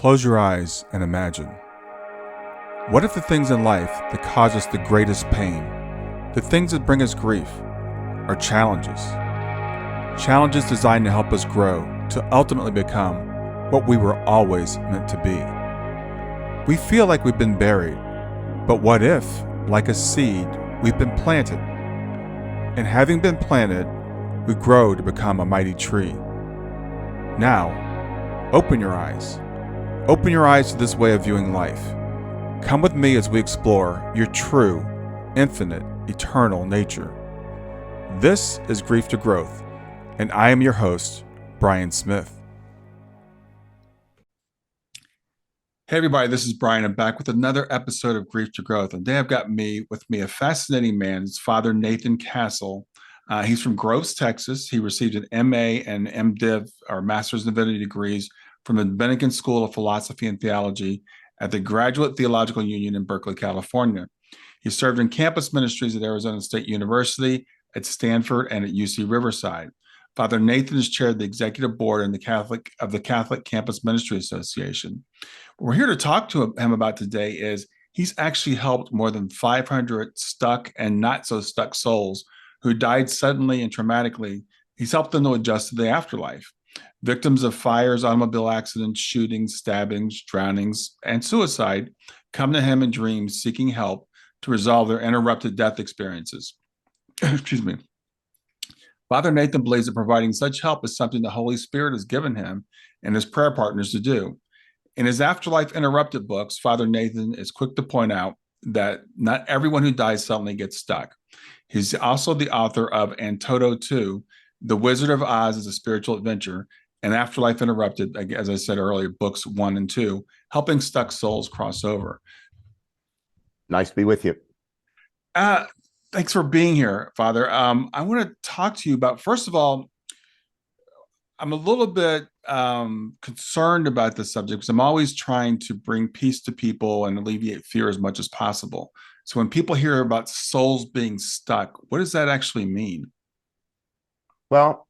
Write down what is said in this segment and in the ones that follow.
Close your eyes and imagine. What if the things in life that cause us the greatest pain, the things that bring us grief, are challenges? Challenges designed to help us grow, to ultimately become what we were always meant to be. We feel like we've been buried, but what if, like a seed, we've been planted? And having been planted, we grow to become a mighty tree. Now, open your eyes. Open your eyes to this way of viewing life. Come with me as we explore your true, infinite, eternal nature. This is Grief to Growth, and I am your host, Brian Smith. Hey everybody, this is Brian. I'm back with another episode of Grief to Growth. And today I've got with me a fascinating man. It's Father Nathan Castle. He's from Groves, Texas. He received an MA and MDiv, or Master's in Divinity degrees, from the Dominican School of Philosophy and Theology at the Graduate Theological Union in Berkeley, California. He served in campus ministries at Arizona State University, at Stanford, and at UC Riverside. Father Nathan has chaired the executive board of the Catholic Campus Ministry Association. What we're here to talk to him about today is he's actually helped more than 500 stuck and not so stuck souls who died suddenly and traumatically. He's helped them to adjust to the afterlife. Victims of fires, automobile accidents, shootings, stabbings, drownings, and suicide come to him in dreams seeking help to resolve their interrupted death experiences. Excuse me. Father Nathan believes that providing such help is something the Holy Spirit has given him and his prayer partners to do. In his Afterlife Interrupted books, Father Nathan is quick to point out that not everyone who dies suddenly gets stuck. He's also the author of Antodo 2, The Wizard of Oz is a Spiritual Adventure, and Afterlife Interrupted, as I said earlier, books 1 and 2, helping stuck souls cross over. Nice to be with you. Thanks for being here, Father. I want to talk to you about, first of all, I'm a little bit concerned about this subject because I'm always trying to bring peace to people and alleviate fear as much as possible. So when people hear about souls being stuck, what does that actually mean? Well,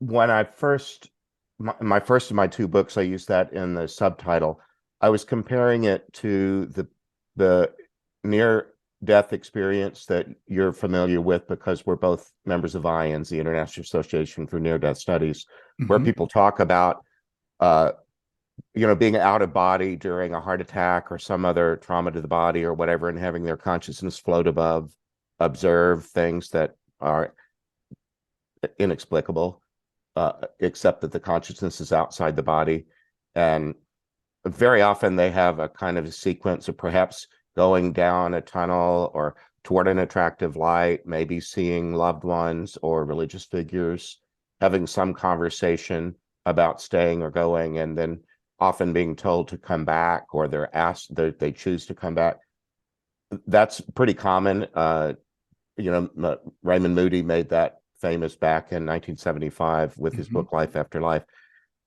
when I first, my first of my two books, I used that in the subtitle. I was comparing it to the near-death experience that you're familiar with because we're both members of IANS, the International Association for Near-Death Studies, where people talk about, being out of body during a heart attack or some other trauma to the body or whatever, and having their consciousness float above, observe things that are inexplicable, except that the consciousness is outside the body. And very often they have a kind of a sequence of perhaps going down a tunnel or toward an attractive light, maybe seeing loved ones or religious figures, having some conversation about staying or going, and then often being told to come back, or they're asked, they choose to come back. That's pretty common. Raymond Moody made that famous back in 1975 with his book Life After Life.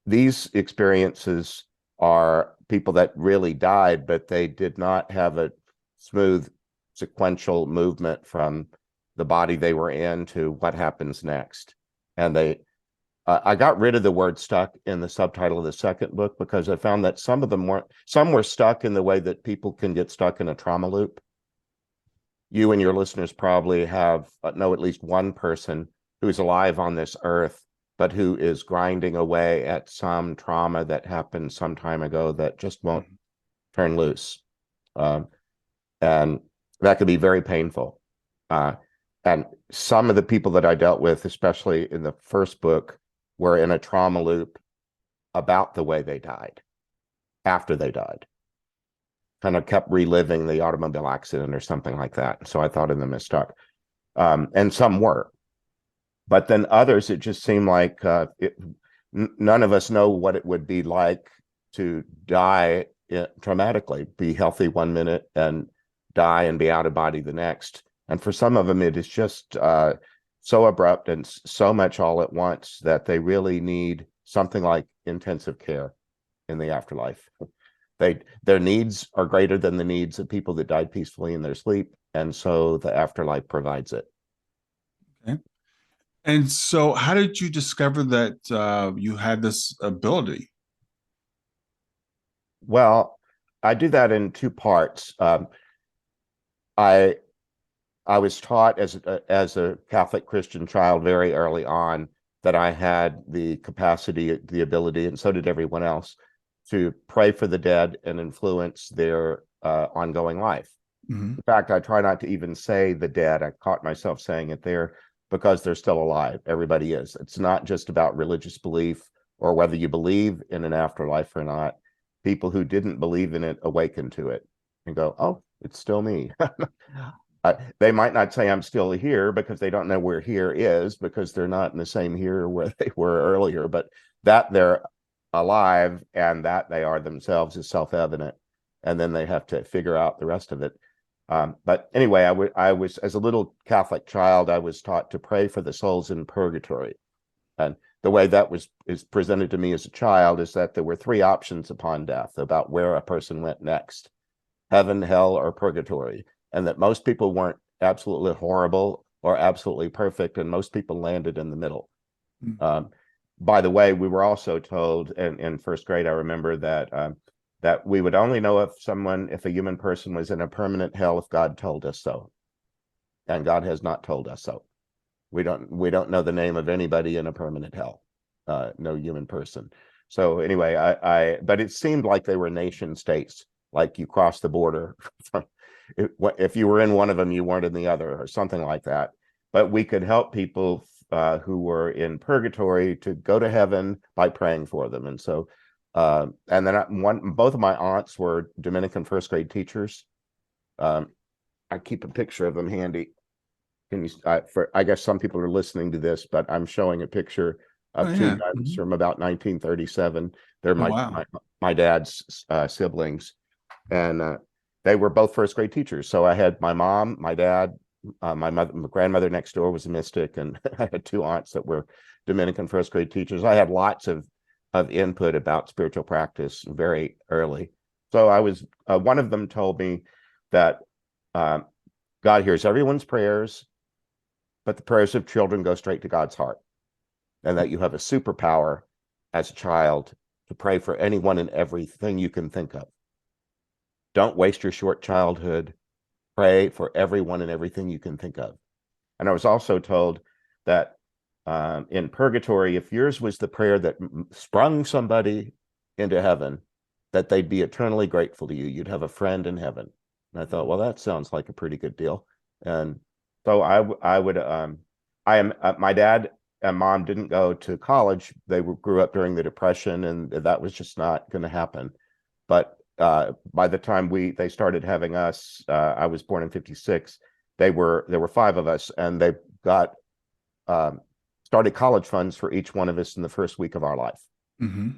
These experiences are people that really died, but they did not have a smooth sequential movement from the body they were in to what happens next. And I got rid of the word stuck in the subtitle of the second book because I found that some were stuck in the way that people can get stuck in a trauma loop. You and your listeners probably know at least one person who's alive on this earth, but who is grinding away at some trauma that happened some time ago that just won't turn loose. And that could be very painful. And some of the people that I dealt with, especially in the first book, were in a trauma loop about the way they died, after they died. Kind of kept reliving the automobile accident or something like that. So I thought of them as stuck. And some were. But then others, it just seemed like none of us know what it would be like to die traumatically, be healthy 1 minute and die and be out of body the next. And for some of them, it is just so abrupt and so much all at once that they really need something like intensive care in the afterlife. Their needs are greater than the needs of people that died peacefully in their sleep. And so the afterlife provides it. Okay. And so how did you discover that you had this ability? Well, I do that in two parts. I I was taught as a Catholic Christian child very early on that I had the capacity, the ability, and so did everyone else, to pray for the dead and influence their ongoing life. Hmm. In fact, I try not to even say the dead. I caught myself saying it there because they're still alive. Everybody is. It's not just about religious belief or whether you believe in an afterlife or not. People who didn't believe in it awaken to it and go, oh, it's still me. They might not say I'm still here because they don't know where here is because they're not in the same here where they were earlier, but that they're alive and that they are themselves is self-evident. And then they have to figure out the rest of it. But anyway, I was, as a little Catholic child, I was taught to pray for the souls in purgatory. And the way that is presented to me as a child is that there were three options upon death about where a person went next: heaven, hell, or purgatory. And that most people weren't absolutely horrible or absolutely perfect, and most people landed in the middle. Um, by the way, we were also told in first grade, I remember that we would only know if a human person was in a permanent hell if God told us so, and God has not told us so. We don't know the name of anybody in a permanent hell, no human person. So anyway, but it seemed like they were nation states, like you cross the border. If you were in one of them, you weren't in the other, or something like that. But we could help people who were in purgatory to go to heaven by praying for them. And so, and then both of my aunts were Dominican first grade teachers. Um, I keep a picture of them handy. Can you? I guess some people are listening to this, but I'm showing a picture Oh of two yeah. nuns Hmm. from about 1937. They're Oh my wow. my dad's siblings, and they were both first grade teachers. So I had my mom, my dad, my grandmother next door was a mystic, and I had two aunts that were Dominican first grade teachers. I had lots of input about spiritual practice very early. So I was one of them told me that uh, God hears everyone's prayers, but the prayers of children go straight to God's heart, and that you have a superpower as a child to pray for anyone and everything you can think of. Don't waste your short childhood. Pray for everyone and everything you can think of. And I was also told that in purgatory, if yours was the prayer that sprung somebody into heaven, that they'd be eternally grateful to you. You'd have a friend in heaven. And I thought, well, that sounds like a pretty good deal. And so I would, I am, my dad and mom didn't go to college. They grew up during the Depression, and that was just not going to happen. But by the time they started having us, I was born in '56. There were five of us, and they got started college funds for each one of us in the first week of our life. Hmm.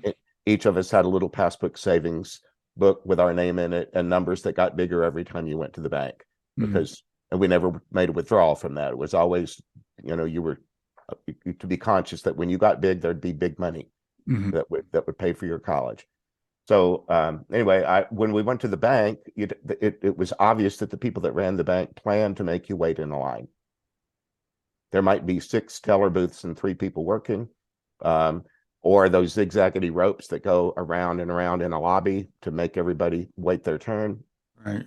Each of us had a little passbook savings book with our name in it and numbers that got bigger every time you went to the bank, Hmm. and we never made a withdrawal from that. It was always, you were to be conscious that when you got big, there'd be big money Hmm. that would pay for your college. So anyway, when we went to the bank, it was obvious that the people that ran the bank planned to make you wait in a line. There might be 6 teller booths and 3 people working, or those zigzaggedy ropes that go around and around in a lobby to make everybody wait their turn. Right.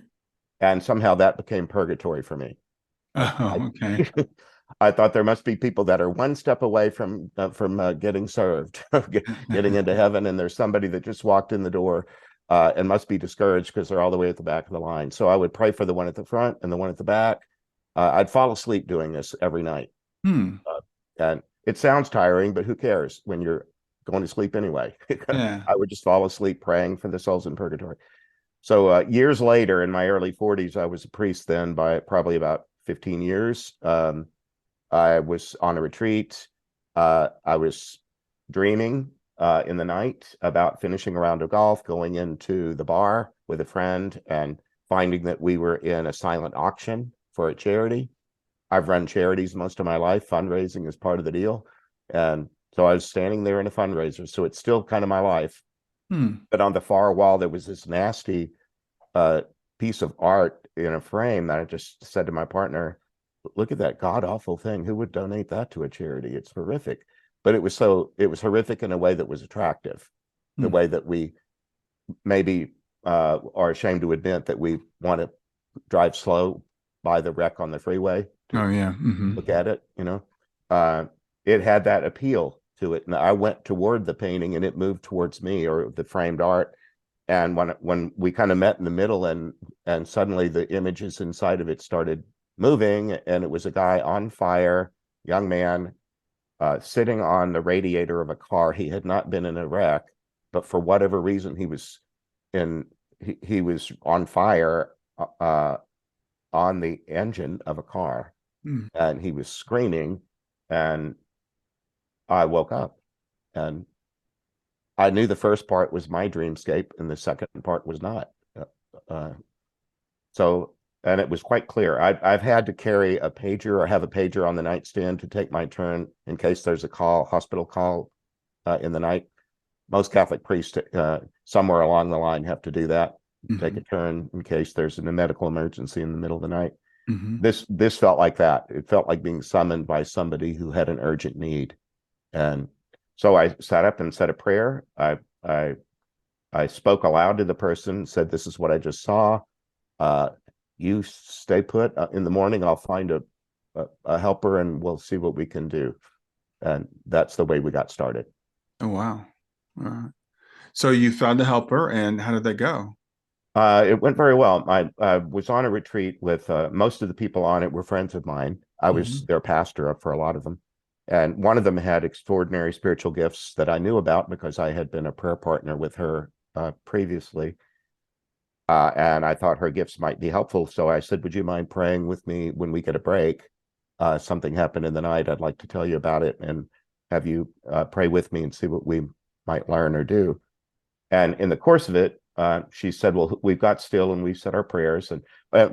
And somehow that became purgatory for me. Oh, okay. I thought there must be people that are one step away from getting served, getting into heaven, and there's somebody that just walked in the door and must be discouraged because they're all the way at the back of the line. So I would pray for the one at the front and the one at the back. I'd fall asleep doing this every night, Hmm. and it sounds tiring, but who cares when you're going to sleep anyway? Yeah. I would just fall asleep praying for the souls in purgatory. So years later, in my early 40s, I was a priest then by probably about 15 years. I was on a retreat. I was dreaming in the night about finishing a round of golf, going into the bar with a friend, and finding that we were in a silent auction for a charity. I've run charities most of my life. Fundraising is part of the deal. And so I was standing there in a fundraiser. So it's still kind of my life. Hmm. But on the far wall, there was this nasty uh, piece of art in a frame that I just said to my partner, look at that god awful thing. Who would donate that to a charity? It's horrific. But it was horrific in a way that was attractive. The Hmm. way that maybe are ashamed to admit that we want to drive slow by the wreck on the freeway to Oh yeah. look at it, you know. Uh, it had that appeal to it. And I went toward the painting and it moved towards me, or the framed art. And when we kind of met in the middle, and suddenly the images inside of it started moving, and it was a guy on fire, young man, sitting on the radiator of a car. He had not been in a wreck, but for whatever reason, in he was on fire on the engine of a car, Mm. and he was screaming. And I woke up, and I knew the first part was my dreamscape and the second part was not. Uh, so, and it was quite clear. I've had to carry a pager or have a pager on the nightstand to take my turn in case there's a call, hospital call in the night. Most Catholic priests somewhere along the line have to do that, take a turn in case there's a medical emergency in the middle of the night. Mm-hmm. This felt like that. It felt like being summoned by somebody who had an urgent need. And so I sat up and said a prayer. I spoke aloud to the person, said, "This is what I just saw. You stay put. In the morning, I'll find a helper, and we'll see what we can do." And that's the way we got started. Oh wow. All right. So you found a helper, and how did that go? It went very well. I was on a retreat with most of the people on it were friends of mine. I was Mm-hmm. their pastor for a lot of them. And one of them had extraordinary spiritual gifts that I knew about because I had been a prayer partner with her previously. And I thought her gifts might be helpful. So I said, "Would you mind praying with me when we get a break? Something happened in the night. I'd like to tell you about it and have you pray with me and see what we might learn or do." And in the course of it, she said, "Well, we've got still and we said our prayers." And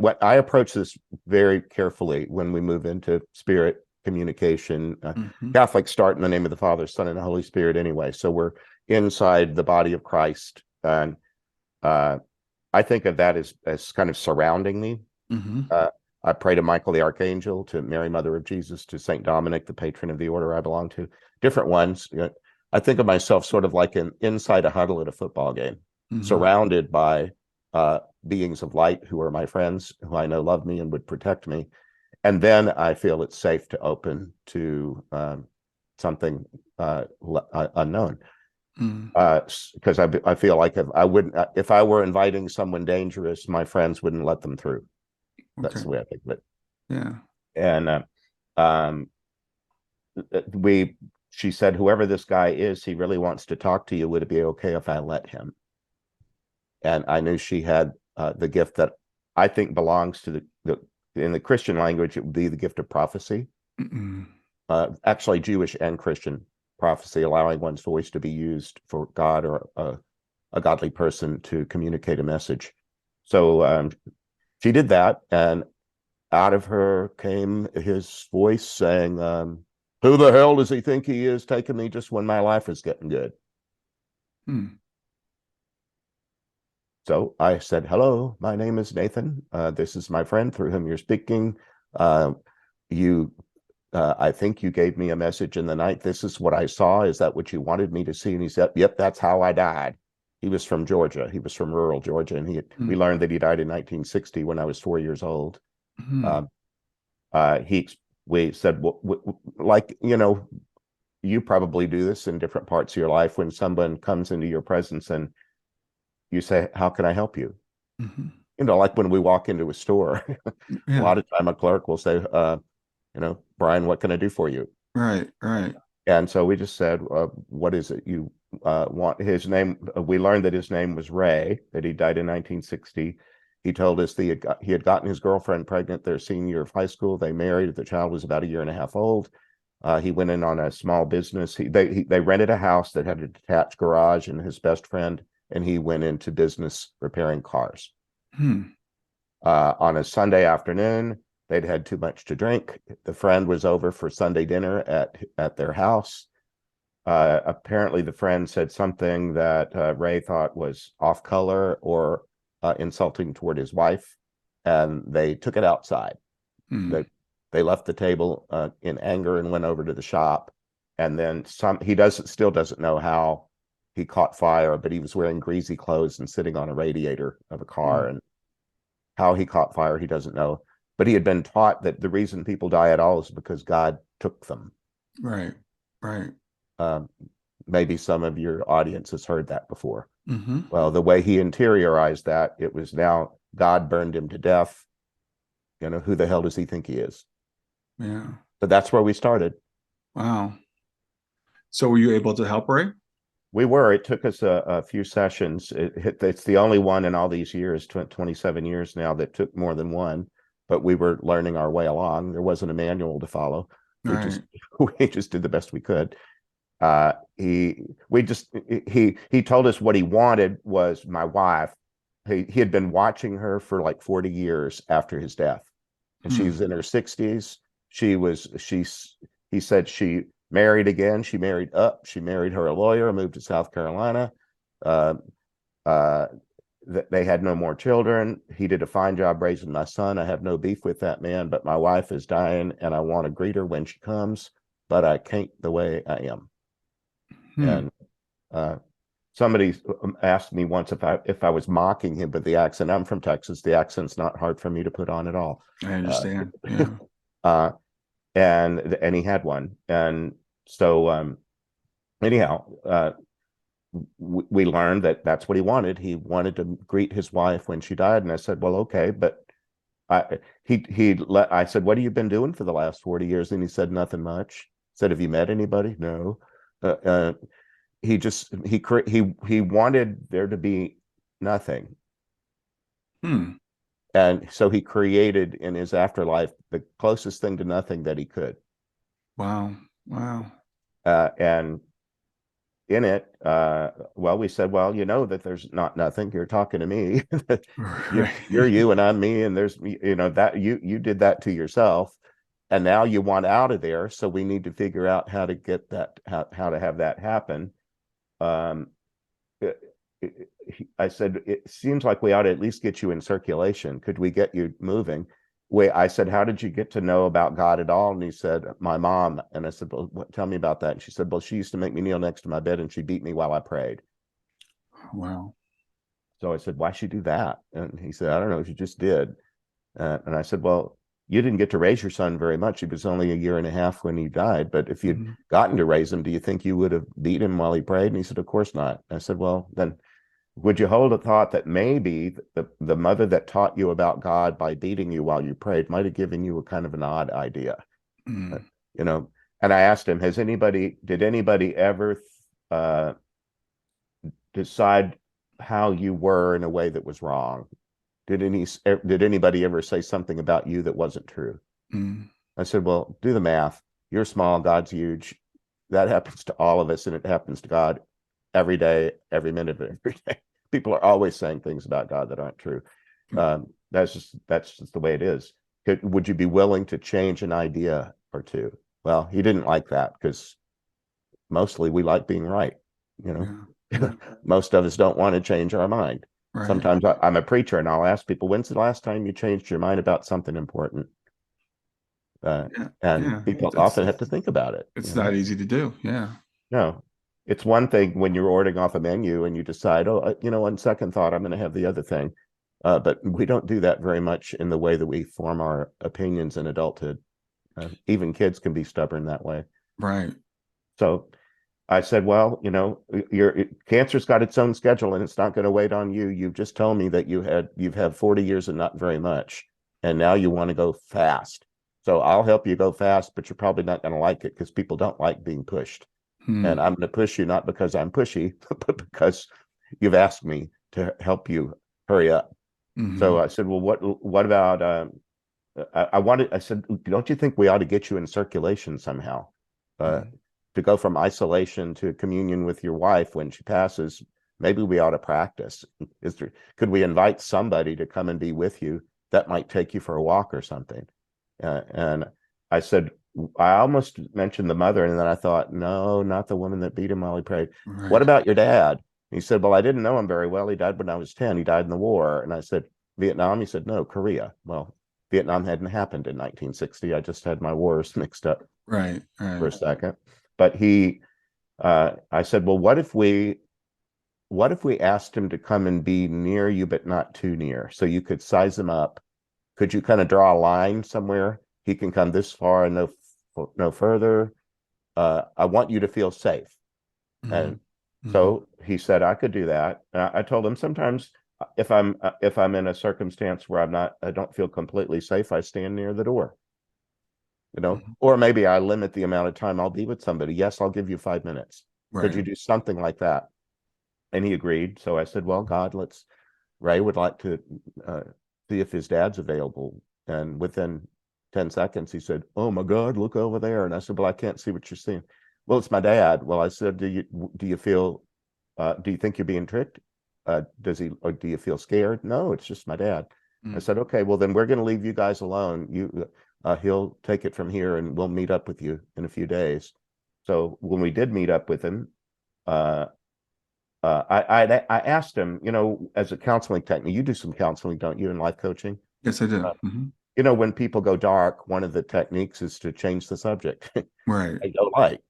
what I approach this very carefully when we move into spirit communication. Mm-hmm. Catholics start in the name of the Father, Son, and the Holy Spirit anyway. So we're inside the body of Christ. And uh, I think of that as kind of surrounding me. Mm-hmm. Uh, I pray to Michael the Archangel, to Mary, Mother of Jesus, to Saint Dominic, the patron of the order I belong to. Different ones. I think of myself sort of like inside a huddle at a football game, Mm-hmm. surrounded by beings of light who are my friends, who I know love me and would protect me. And then I feel it's safe to open to something unknown. Mm-hmm. Because I feel like if I were inviting someone dangerous, my friends wouldn't let them through. That's Okay. the way I think of it. Yeah. And um, she said, "Whoever this guy is, he really wants to talk to you. Would it be okay if I let him?" And I knew she had the gift that I think belongs to the in the Christian language, it would be the gift of prophecy. Mm-hmm. Actually, Jewish and Christian prophecy, allowing one's voice to be used for God or a godly person to communicate a message. So she did that, and out of her came his voice saying, "Who the hell does he think he is, taking me just when my life is getting good?" Mm-hmm. So I said, "Hello, my name is Nathan. This is my friend through whom you're speaking. Uh, you, I think you gave me a message in the night. This is what I saw. Is that what you wanted me to see?" And he said, "Yep, that's how I died." He was from Georgia. He was from rural Georgia, and we learned that he died in 1960 when I was 4 years old. Mm-hmm. Um, we said, well, like, you probably do this in different parts of your life when someone comes into your presence and you say, "How can I help you?" Mm-hmm. Like when we walk into a store, a Yeah. lot of time a clerk will say, "Brian, what can I do for you?" Right. Right. And so we just said, "What is it you want?" His name, we learned that his name was Ray, that he died in 1960. He told us he had gotten his girlfriend pregnant their senior year of high school. They married. The child was about a year and a half old. He went in on a small business. They rented a house that had a detached garage, and his best friend and he went into business repairing cars. Hmm. On a Sunday afternoon, they'd had too much to drink. The friend was over for Sunday dinner at their house. Apparently, the friend said something that Ray thought was off color or insulting toward his wife, and they took it outside. Hmm. They left the table in anger and went over to the shop. And then some. Still doesn't know how he caught fire, but he was wearing greasy clothes and sitting on a radiator of a car. Hmm. And how he caught fire, he doesn't know. But he had been taught that the reason people die at all is because God took them. Right. Right. Um, Maybe some of your audience has heard that before. Mm-hmm. Well, the way he interiorized that, it was now God burned him to death. Who the hell does he think he is? Yeah. But that's where we started. Wow. So were you able to help Ray? We were. It took us a few sessions. It's the only one in all these years, 27 years now, that took more than one. But we were learning our way along. There wasn't a manual to follow. We just Right. we just did the best we could. He told us what he wanted was my wife. He had been watching her for like 40 years after his death, and Hmm. she's in her 60s. He said she married again. She married up. She married her a lawyer, moved to South Carolina. Uh, uh, they had no more children. He did a fine job raising my son. I have no beef with that man, but my wife is dying, and I want to greet her when she comes, but I can't the way I am. Hmm. And uh, somebody asked me once if I was mocking him with the accent. I'm from Texas. The accent's not hard for me to put on at all. I Uh, understand. Yeah. uh, and he had one. And so anyhow, we learned that that's what he wanted. He wanted to greet his wife when she died. And I said, well, okay, but I said, what have you been doing for the last 40 years? And he said, nothing much. I said, have you met anybody? No. Uh, uh, he wanted there to be nothing. Hmm. And so he created in his afterlife the closest thing to nothing that he could. Wow. Wow. And in it, well, we said, well, that there's not nothing. You're talking to me. You're Right. you and I'm me, and there's that you did that to yourself, and now you want out of there. So we need to figure out how to get that, how to have that happen. Um, I said, it seems like we ought to at least get you in circulation. Could we get you moving? I said, how did you get to know about God at all? And he said, my mom. And I said, well, tell me about that. And she said, well, she used to make me kneel next to my bed and she beat me while I prayed. Wow. So I said, why she do that? And he said, I don't know. She just did. And I said, well, you didn't get to raise your son very much. He was only a year and a half when he died. But if you'd Mhm. gotten to raise him, do you think you would have beat him while he prayed? And he said, of course not. I said, well, then would you hold a thought that maybe the mother that taught you about God by beating you while you prayed might have given you a kind of an odd idea? Uh, Mm. you know, and I asked him, did anybody ever uh, decide how you were in a way that was wrong? Did anybody ever say something about you that wasn't true? Mm. I said, well, do the math. You're small, God's huge. That happens to all of us, and it happens to God every day, every minute of every day. People are always saying things about God that aren't true. That's just the way it is. Would you be willing to change an idea or two? Well, he didn't like that because mostly we like being right. You Yeah. know, Yeah. most of us don't want to change our mind. Right. Sometimes I'm a preacher and I'll ask people, when's the last time you changed your mind about something important? Uh, Yeah. and Yeah. people It's often have to think about it. it's not easy to do. Yeah. No, it's one thing when you're ordering off a menu and you decide, oh, on second thought, I'm going to have the other thing. But we don't do that very much in the way that we form our opinions in adulthood. Even kids can be stubborn that way. Right. So I said, well, your cancer's got its own schedule and it's not going to wait on you. You've just told me that you've had 40 years and not very much. And now you want to go fast. So I'll help you go fast, but you're probably not going to like it because people don't like being pushed. And Hmm. I'm going to push you not because I'm pushy, but because you've asked me to help you hurry up. So Hmm. I said, well, what about I said, don't you think we ought to get you in circulation somehow? Uh, Hmm. to go from isolation to communion with your wife when she passes, maybe we ought to practice. Could we invite somebody to come and be with you that might take you for a walk or something? And I said, I almost mentioned the mother, and then I thought, no, not the woman that beat him while he prayed. What Right. about your dad? He said, well, I didn't know him very well. He died when I was 10. He died in the war. And I said, Vietnam? He said, no, Korea. Well, Vietnam hadn't happened in 1960. I just had my wars mixed up Right. for Right. a second. But I said, well, what if we what if we asked him to come and be near you, but not too near? So you could size him up. Could you kind of draw a line somewhere? He can come this far and no further. I want you to feel safe. Mm-hmm. And Mm-hmm. so he said I could do that. I told him sometimes if I'm in a circumstance where I don't feel completely safe, I stand near the door, Mm-hmm. or maybe I limit the amount of time I'll be with somebody. Yes, I'll give you 5 minutes. Could Right. you do something like that? And he agreed. So I said, well, God, Ray would like to uh, see if his dad's available. And within 10 seconds, he said, oh my God, look over there. And I said, well, I can't see what you're seeing. Well, it's my dad. Well, I said, do you think you're being tricked? Or do you feel scared? No, it's just my dad. I Mm-hmm. said, okay, well, then we're going to leave you guys alone. He'll take it from here and we'll meet up with you in a few days. So when we did meet up with him, uh, I asked him, as a counseling technique, you do some counseling, don't you, in life coaching? Yes, I do. Uh, Mm-hmm. when people go dark, one of the techniques is to change the subject. Right. I go light,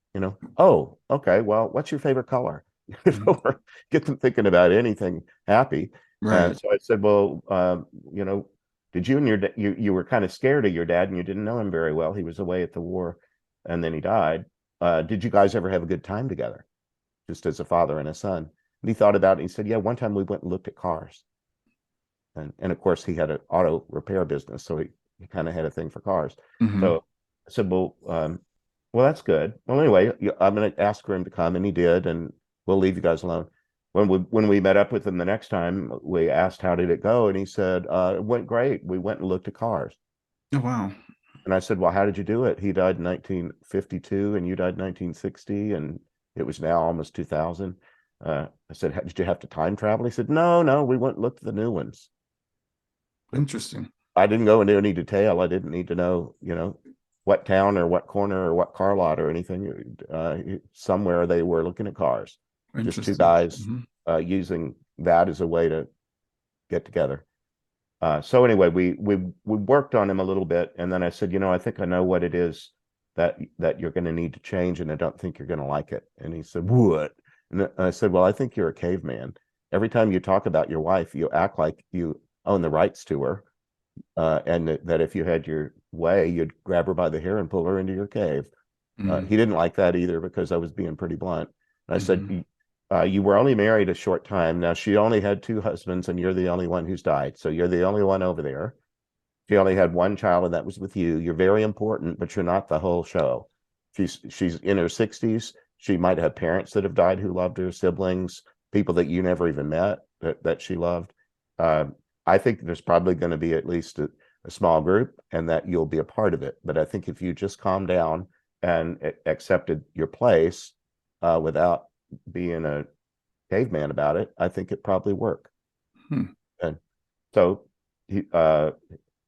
oh, okay, well, what's your favorite color? Mm-hmm. Or get them thinking about anything happy. And Right. so I said, well, did you and you were kind of scared of your dad and you didn't know him very well. He was away at the war and then he died. Did you guys ever have a good time together, just as a father and a son? And he thought about it. And he said, yeah, one time we went and looked at cars. And of course, he had an auto repair business. So he kind of had a thing for cars. Mm-hmm. So I said, well, that's good. Well, anyway, I'm going to ask for him to come. And he did. And we'll leave you guys alone. When we met up with him the next time, we asked, how did it go? And he said, it went great. We went and looked at cars. Oh, wow. And I said, well, how did you do it? He died in 1952 and you died in 1960. And it was now almost 2000. I said, did you have to time travel? He said, no, no, we went and looked at the new ones. Interesting. I didn't go into any detail. I didn't need to know, what town or what corner or what car lot or anything. Somewhere they were looking at cars. Just two Interesting. guys Mm-hmm. using that as a way to get together. So anyway, we worked on him a little bit, and then I said, I think I know what it is that you're going to need to change, and I don't think you're going to like it. And he said, what? And I said, well, I think you're a caveman. Every time you talk about your wife, you act like you own the rights to her, and that if you had your way, you'd grab her by the hair and pull her into your cave. Mm-hmm. He didn't like that either because I was being pretty blunt. And I Mm-hmm. said, you were only married a short time. Now she only had two husbands, and you're the only one who's died. So you're the only one over there. She only had one child, and that was with you. You're very important, but you're not the whole show. She's in her 60s. She might have parents that have died who loved her, siblings, people that you never even met that she loved. Uh, I think there's probably going to be at least a small group, and that you'll be a part of it. But I think if you just calm down and accepted your place without being a caveman about it, I think it probably work. Hmm. And so he,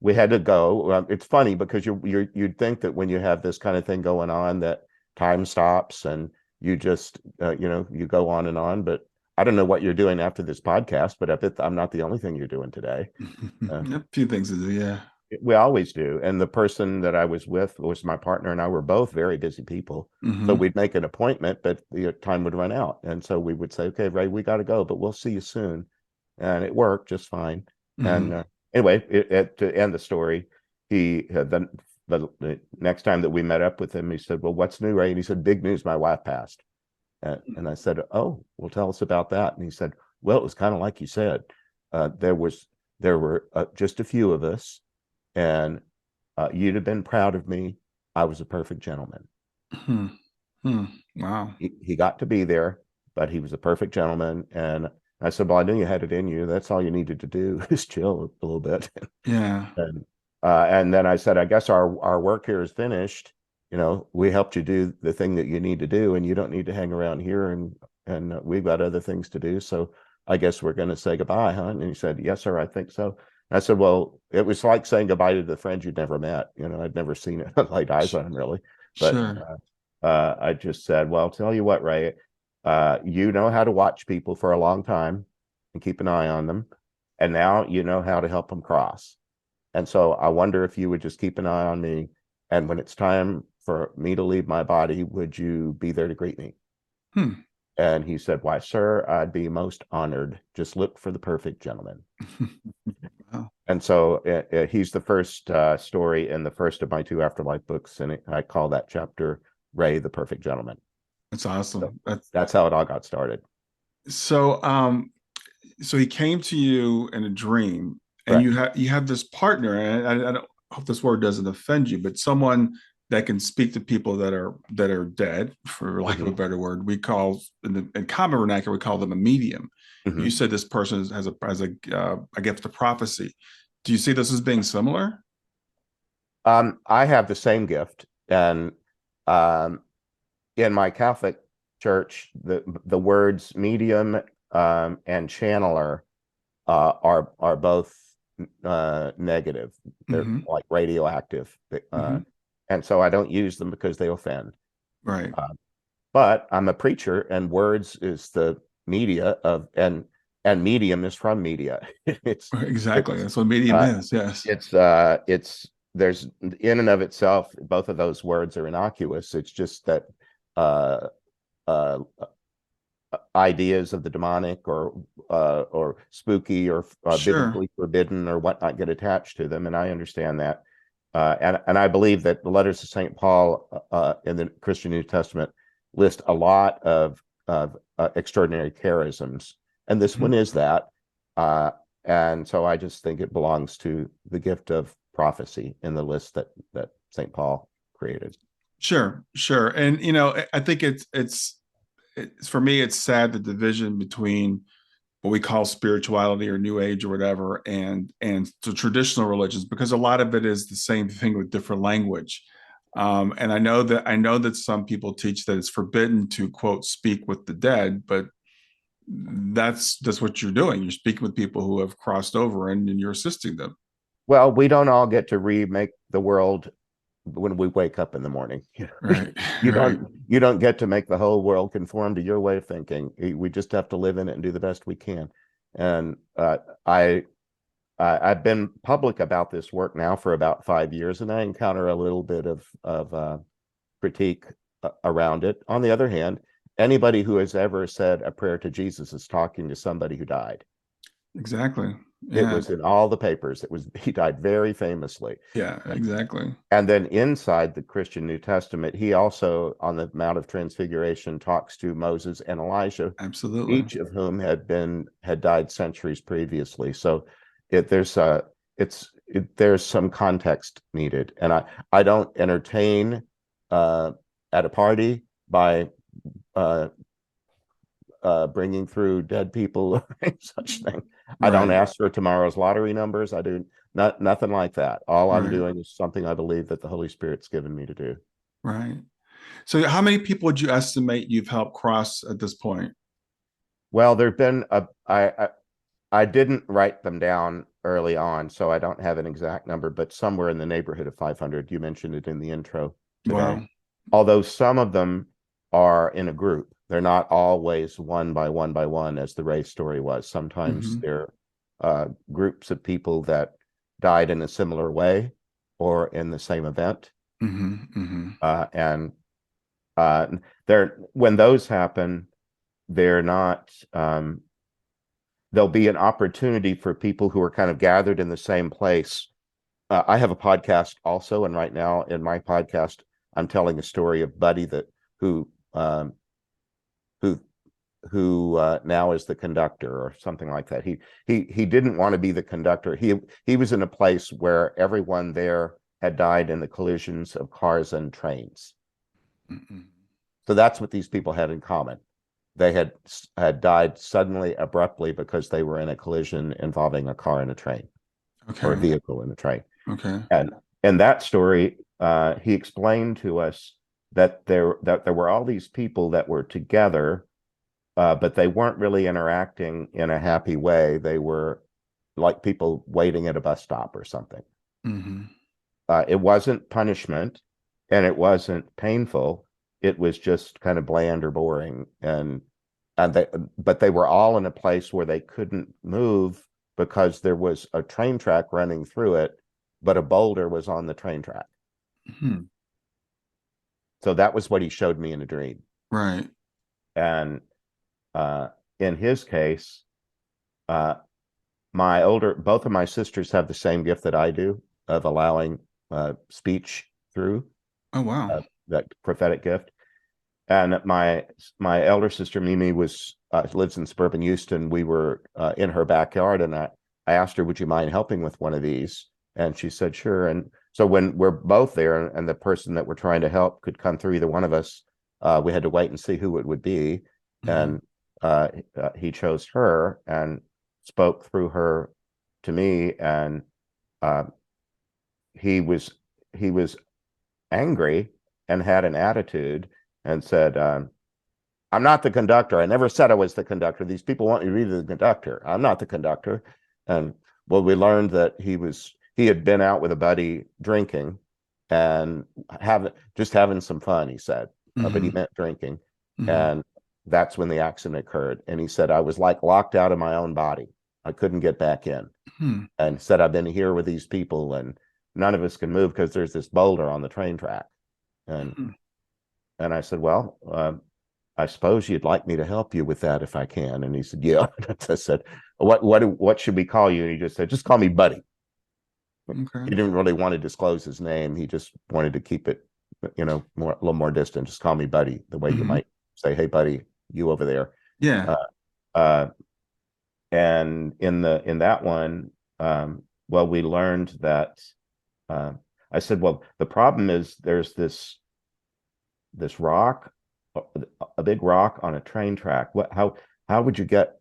we had to go. It's funny because you'd think that when you have this kind of thing going on, that time stops and you just you go on and on. But I don't know what you're doing after this podcast, but I bet I'm not the only thing you're doing today. Uh, A few things to do. Yeah. we always do. And the person that I was with was my partner, and I were both very busy people. So Mm-hmm. we'd make an appointment, but the time would run out. And so we would say, okay, Ray, we got to go, but we'll see you soon. And it worked just fine. And Mm-hmm. anyway, to end the story, he the next time that we met up with him, he said, well, what's new, Ray? And he said, big news, my wife passed. And I said, oh, well, tell us about that. And he said, well, it was kind of like you said. There were just a few of us, and you'd have been proud of me. I was a perfect gentleman. Hmm. Hmm. Wow. He got to be there, but he was a perfect gentleman. And I said, well, I knew you had it in you. That's all you needed to do is chill a little bit. Yeah. And then I said, I guess our work here is finished. We helped you do the thing that you need to do, and you don't need to hang around here. And we've got other things to do. So I guess we're going to say goodbye, huh? And he said, yes, sir, I think so. I said, well, it was like saying goodbye to the friend you'd never met. I'd never seen it, laid eyes on him really. But Sure. I just said, well, I'll tell you what, Ray, you know how to watch people for a long time and keep an eye on them. And now you know how to help them cross. And so I wonder if you would just keep an eye on me. And when it's time for me to leave my body, would you be there to greet me? Hmm. And he said, "Why, sir, I'd be most honored. Just look for the perfect gentleman." Wow, And so he's the first story in the first of my two Afterlife books, and I call that chapter Ray, the Perfect Gentleman. that's So awesome. that's how it all got started. So so he came to you in a dream, and Correct. you have this partner, and I don't hope this word doesn't offend you, but someone that can speak to people that are dead, for lack of a Hmm. better word. We call in common vernacular, we call them a medium. You Hmm. said this person has a gift of prophecy. Do you see this as being similar? I have the same gift, and um, in my Catholic church, the words medium and channeler are both negative. They're Hmm. like radioactive, Hmm. and so I don't use them because they offend. Right. Uh, but I'm a preacher, and words is the media of, and medium is from media. it's Exactly. it's That's what medium uh, is. Yes. it's there's in and of itself, both of those words are innocuous. It's just that uh, uh, ideas of the demonic or spooky or Sure. biblically forbidden or whatnot get attached to them, and I understand that. And I believe that the letters of Saint Paul in the Christian New Testament list a lot of extraordinary charisms, and this one Mhm. is that. Uh, and so I just think it belongs to the gift of prophecy in the list that Saint Paul created. Sure. Sure. And I think it's for me, it's sad the division between what we call spirituality or new age or whatever and the traditional religions, because a lot of it is the same thing with different language. And I know that some people teach that it's forbidden to quote speak with the dead, but that's what you're doing. You're speaking with people who have crossed over, and you're assisting them. Well, we don't all get to remake the world when we wake up in the morning. Right. You Right. don't get to make the whole world conform to your way of thinking. We just have to live in it and do the best we can. And I I've been public about this work now for about 5 years, and I encounter a little bit of critique around it. On the other hand, anybody who has ever said a prayer to Jesus is talking to somebody who died. Exactly. It Yeah. was in all the papers. It was He died very famously. Yeah. Exactly. And then inside the Christian New Testament, he also, on the Mount of Transfiguration, talks to Moses and Elijah, Absolutely. each of whom had died centuries previously. So it there's a there's some context needed, and I don't entertain uh, at a party by uh, bringing through dead people or such thing. I don't Right. ask for tomorrow's lottery numbers. I do nothing like that. All I'm Right. doing is something I believe that the Holy Spirit's given me to do. Right. So, how many people would you estimate you've helped cross at this point? Well, there've been I didn't write them down early on, so I don't have an exact number, but somewhere in the neighborhood of 500. You mentioned it in the intro today. Wow. Although some of them are in a group. They're not always one by one by one, as the Ray story was. Sometimes Hmm. they're groups of people that died in a similar way or in the same event. Hmm. Hmm. And uh, they're when those happen, they're not there'll be an opportunity for people who are kind of gathered in the same place. I have a podcast also, and right now in my podcast, I'm telling a story of Buddy that who um, who now is the conductor or something like that. He didn't want to be the conductor. He was in a place where everyone there had died in the collisions of cars and trains. Hmm. So that's what these people had in common. They had died suddenly, abruptly, because they were in a collision involving a car and a train, or a Okay. vehicle and a train. Okay. And in that story, he explained to us that there were all these people that were together, but they weren't really interacting in a happy way. They were like people waiting at a bus stop or something. Hmm. It wasn't punishment, and it wasn't painful. It was just kind of bland or boring, and but they were all in a place where they couldn't move because there was a train track running through it, but a boulder was on the train track. Hmm. So that was what he showed me in a dream. Right. And In his case, uh, both of my sisters have the same gift that I do of allowing speech through, Oh, wow. that prophetic gift. And my elder sister Mimi lives in suburban Houston. We were in her backyard, and I asked her, "Would you mind helping with one of these?" And she said, "Sure." And so when we're both there, and the person that we're trying to help could come through either one of us, we had to wait and see who it would be. Hmm. And he chose her and spoke through her to me, and uh, he was angry and had an attitude and said, "I'm not the conductor. I never said I was the conductor. These people want you to be the conductor. I'm not the conductor." And well, we learned that he had been out with a buddy drinking and having some fun, he said, but he Hmm. meant drinking. Hmm. And that's when the accident occurred. And he said, "I was like locked out of my own body. I couldn't get back in." Hmm. And said, "I've been here with these people and none of us can move because there's this boulder on the train track." And Hmm. and I said, "Well, I suppose you'd like me to help you with that if I can." And he said, "Yeah." I said, what should we call you?" And he just said, "Just call me Buddy." Okay. He didn't really want to disclose his name. He just wanted to keep it, a little more distant. "Just call me Buddy," the way you Hmm. might say, "Hey, buddy, you over there." Yeah. Uh, uh, and in that one, well, we learned that. Uh, I said, "Well, the problem is there's this rock, a big rock on a train track. How would you get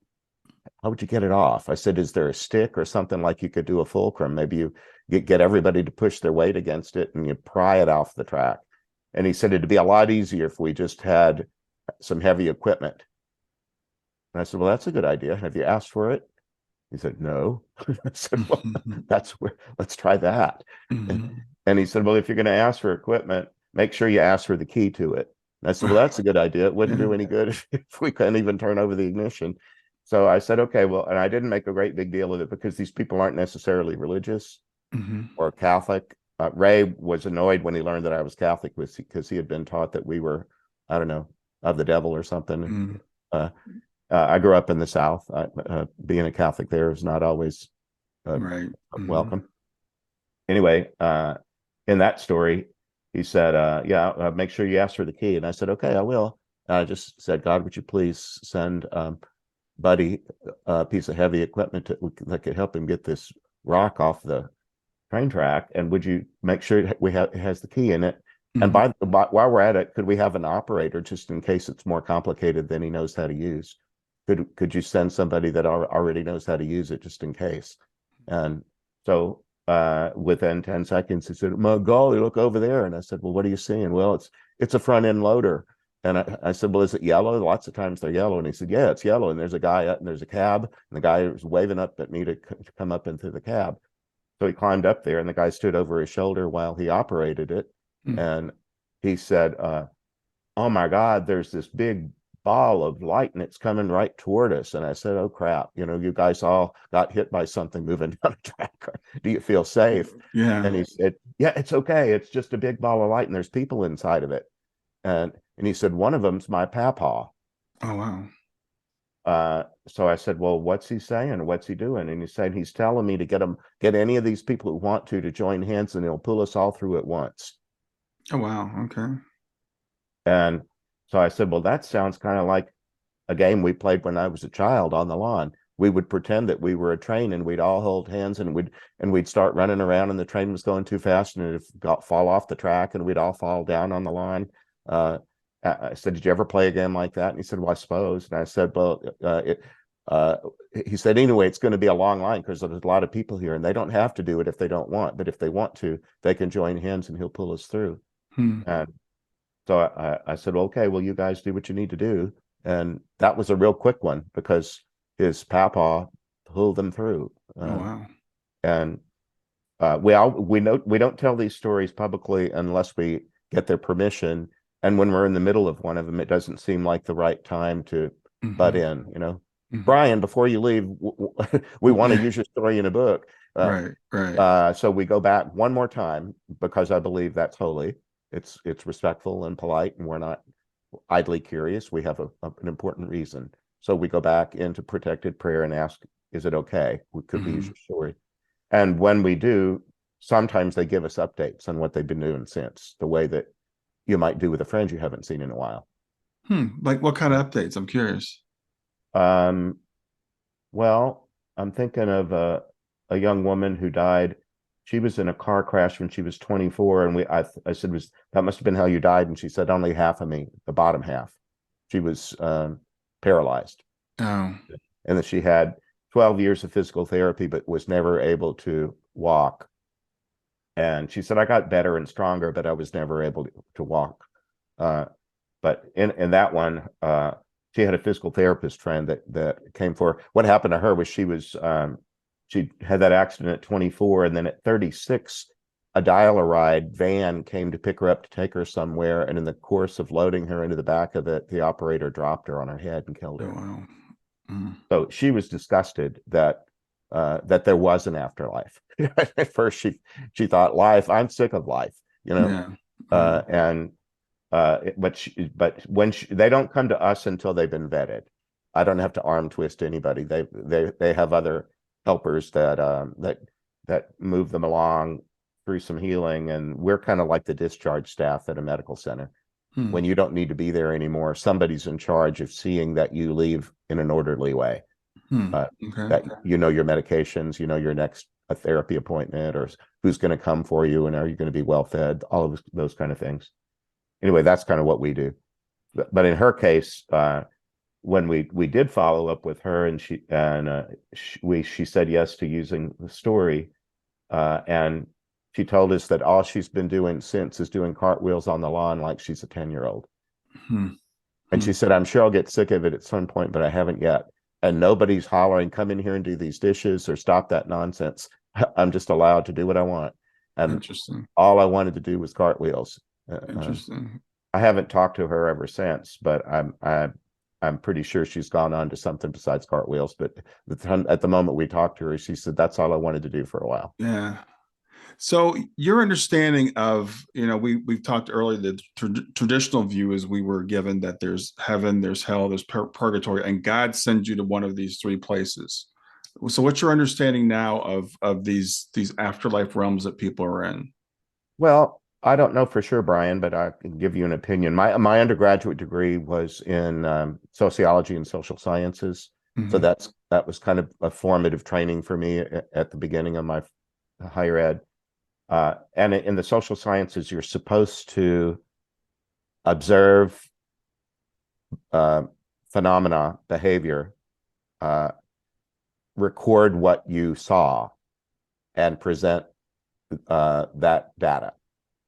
how would you get it off?" I said, "Is there a stick or something like you could do a fulcrum? Maybe you get everybody to push their weight against it and you pry it off the track." And he said, "It'd be a lot easier if we just had some heavy equipment." And I said, "Well, that's a good idea. Have you asked for it?" He said, "No." I said, "Well, let's try that." Hmm. And he said, "Well, if you're going to ask for equipment, make sure you ask for the key to it." And I said, "Well, that's a good idea. It wouldn't Yeah. do any good if we couldn't even turn over the ignition." So I said, "Okay, well," and I didn't make a great big deal of it because these people aren't necessarily religious Hmm. or Catholic. Ray was annoyed when he learned that I was Catholic because he had been taught that we were, I don't know, of the devil or something. Hmm. Uh, I grew up in the South. Being a Catholic there is not always uh, Right. Hmm. welcome. Anyway, in that story, he said, "Yeah, make sure you ask for the key." And I said, "Okay, I will." And I just said, "God, would you please send Buddy a piece of heavy equipment that could help him get this rock off the train track? And would you make sure it has the key in it? And Hmm. while we're at it, could we have an operator just in case it's more complicated than he knows how to use? Could you send somebody that already knows how to use it just in case?" And so within 10 seconds, he said, "My golly, look over there." And I said, "Well, what are you seeing?" "Well, it's a front end loader." And I said, "Well, is it yellow?" "Lots of times they're yellow." And he said, "Yeah, it's yellow. And there's a guy up and there's a cab." And the guy was waving up at me to come up into the cab. So he climbed up there and the guy stood over his shoulder while he operated it. Hmm. And he said, "Oh my God, there's this big ball of light and it's coming right toward us." And I said, "Oh crap, you guys all got hit by something moving down the track. Do you feel safe?" Yeah. And he said, "Yeah, it's okay. It's just a big ball of light and there's people inside of it." And he said, "One of them's my papaw." Oh, wow. So I said, "Well, what's he saying? What's he doing?" And he said, "He's telling me to get any of these people who want to join hands and he'll pull us all through at once." Oh, wow. Okay. And so I said, "Well, that sounds kind of like a game we played when I was a child on the lawn. We would pretend that we were a train and we'd all hold hands and we'd start running around and the train was going too fast and it'd fall off the track and we'd all fall down on the lawn." I said, "Did you ever play a game like that?" And he said, "Well, I suppose." And I said, "Well, uh, he said, anyway, it's going to be a long line because there's a lot of people here and they don't have to do it if they don't want, but if they want to, they can join hands and he'll pull us through." Hmm. And so I said, "Well, okay, well, you guys do what you need to do." And that was a real quick one because his papa pulled them through. Oh, wow. And we don't tell these stories publicly unless we get their permission. And when we're in the middle of one of them, it doesn't seem like the right time to butt Hmm. in. Hmm. "Brian, before you leave, we want to Yeah. use your story in a book." Right. Right. So we go back one more time because I believe that's holy. It's respectful and polite, and we're not idly curious. We have an important reason. So we go back into protected prayer and ask, is it okay? Could we use Hmm. your story? And when we do, sometimes they give us updates on what they've been doing since, the way that you might do with a friend you haven't seen in a while. Like what kind of updates? I'm curious. Um, well, I'm thinking of a young woman who died. She was in a car crash when she was 24, and I said, "Was that must have been how you died?" And she said, "Only half of me, the bottom half." She was paralyzed, Oh, and that she had 12 years of physical therapy, but was never able to walk. And she said, "I got better and stronger, but I was never able to walk." Uh, but in that one, she had a physical therapist friend that came for her. What happened to her was she had that accident at 24, and then at 36, a dial-a-ride van came to pick her up to take her somewhere, and in the course of loading her into the back of it, the operator dropped her on her head and killed oh her. wow. Mm. So she was disgusted that there was an afterlife. At first, she thought, life, I'm sick of life, you know. Yeah. Uh, Mm. and but when they don't come to us until they've been vetted. I don't have to arm twist anybody. They have other helpers that move them along through some healing, and we're kind of like the discharge staff at a medical center. Hmm. When you don't need to be there anymore, somebody's in charge of seeing that you leave in an orderly way. Hmm. Uh, Okay. that you know your medications, you know your next a therapy appointment, or who's going to come for you, and are you going to be well fed? All of those kind of things. Anyway, that's kind of what we do. But in her case, when we did follow up with her, and she said yes to using the story, and she told us that all she's been doing since is doing cartwheels on the lawn like she's a 10-year-old. Hmm. And Hmm. she said, I'm sure I'll get sick of it at some point, but I haven't yet. And nobody's hollering, come in here and do these dishes or stop that nonsense. I'm just allowed to do what I want. And Interesting. all I wanted to do was cartwheels. Interesting. I haven't talked to her ever since, but I'm pretty sure she's gone on to something besides cartwheels. But at the moment we talked to her, she said that's all I wanted to do for a while. Yeah. So your understanding of, we've talked earlier, the traditional view is we were given that there's heaven, there's hell, there's purgatory, and God sends you to one of these three places. So what's your understanding now of these afterlife realms that people are in? Well, I don't know for sure, Brian, but I can give you an opinion. My undergraduate degree was in sociology and social sciences, so Hmm. that was kind of a formative training for me at the beginning of my higher ed. And in the social sciences, you're supposed to observe uh, phenomena, behavior, uh, record what you saw, and present that data.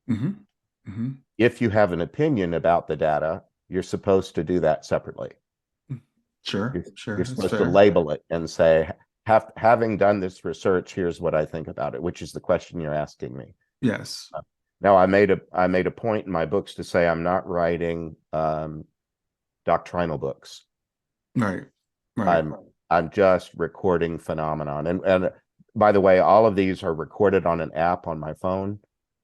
Hmm. Hmm. If you have an opinion about the data, you're supposed to do that separately. Sure, You're, sure, you're that's supposed to fair. label it and say, having done this research, here's what I think about it, which is the question you're asking me. Yes. Now, I made a point in my books to say I'm not writing doctrinal books. Right. Right. I'm I'm just recording phenomenon. And by the way, all of these are recorded on an app on my phone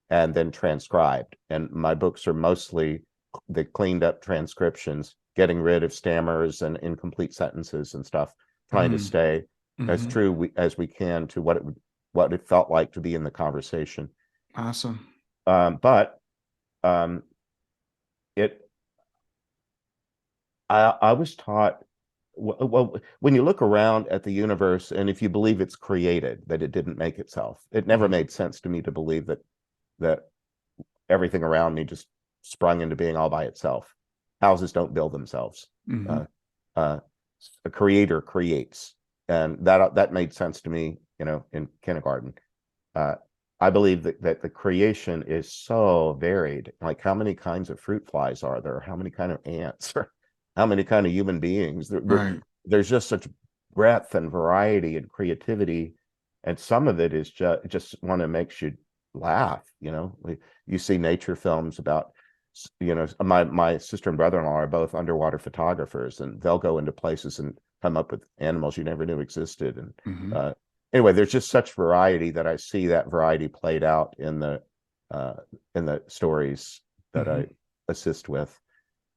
and then transcribed. And my books are mostly the cleaned up transcriptions, getting rid of stammers and incomplete sentences and stuff, trying to Mm. stay as Hmm. true as we can to what it felt like to be in the conversation. Awesome. But um, it I was taught, well, when you look around at the universe, and if you believe it's created, that it didn't make itself, it never Hmm. made sense to me to believe that everything around me just sprung into being all by itself. Houses don't build themselves. Hmm. Uh, uh, a creator creates, and that made sense to me, in kindergarten. Uh, I believe that the creation is so varied. Like, how many kinds of fruit flies are there? How many kind of ants? Or how many kind of human beings? Right. There's just such breadth and variety and creativity, and some of it is just want to makes you laugh. You see nature films about, my sister and brother-in-law are both underwater photographers, and they'll go into places and come up with animals you never knew existed. And Hmm. uh, anyway, there's just such variety that I see that variety played out uh, in the stories that I Hmm. assist with.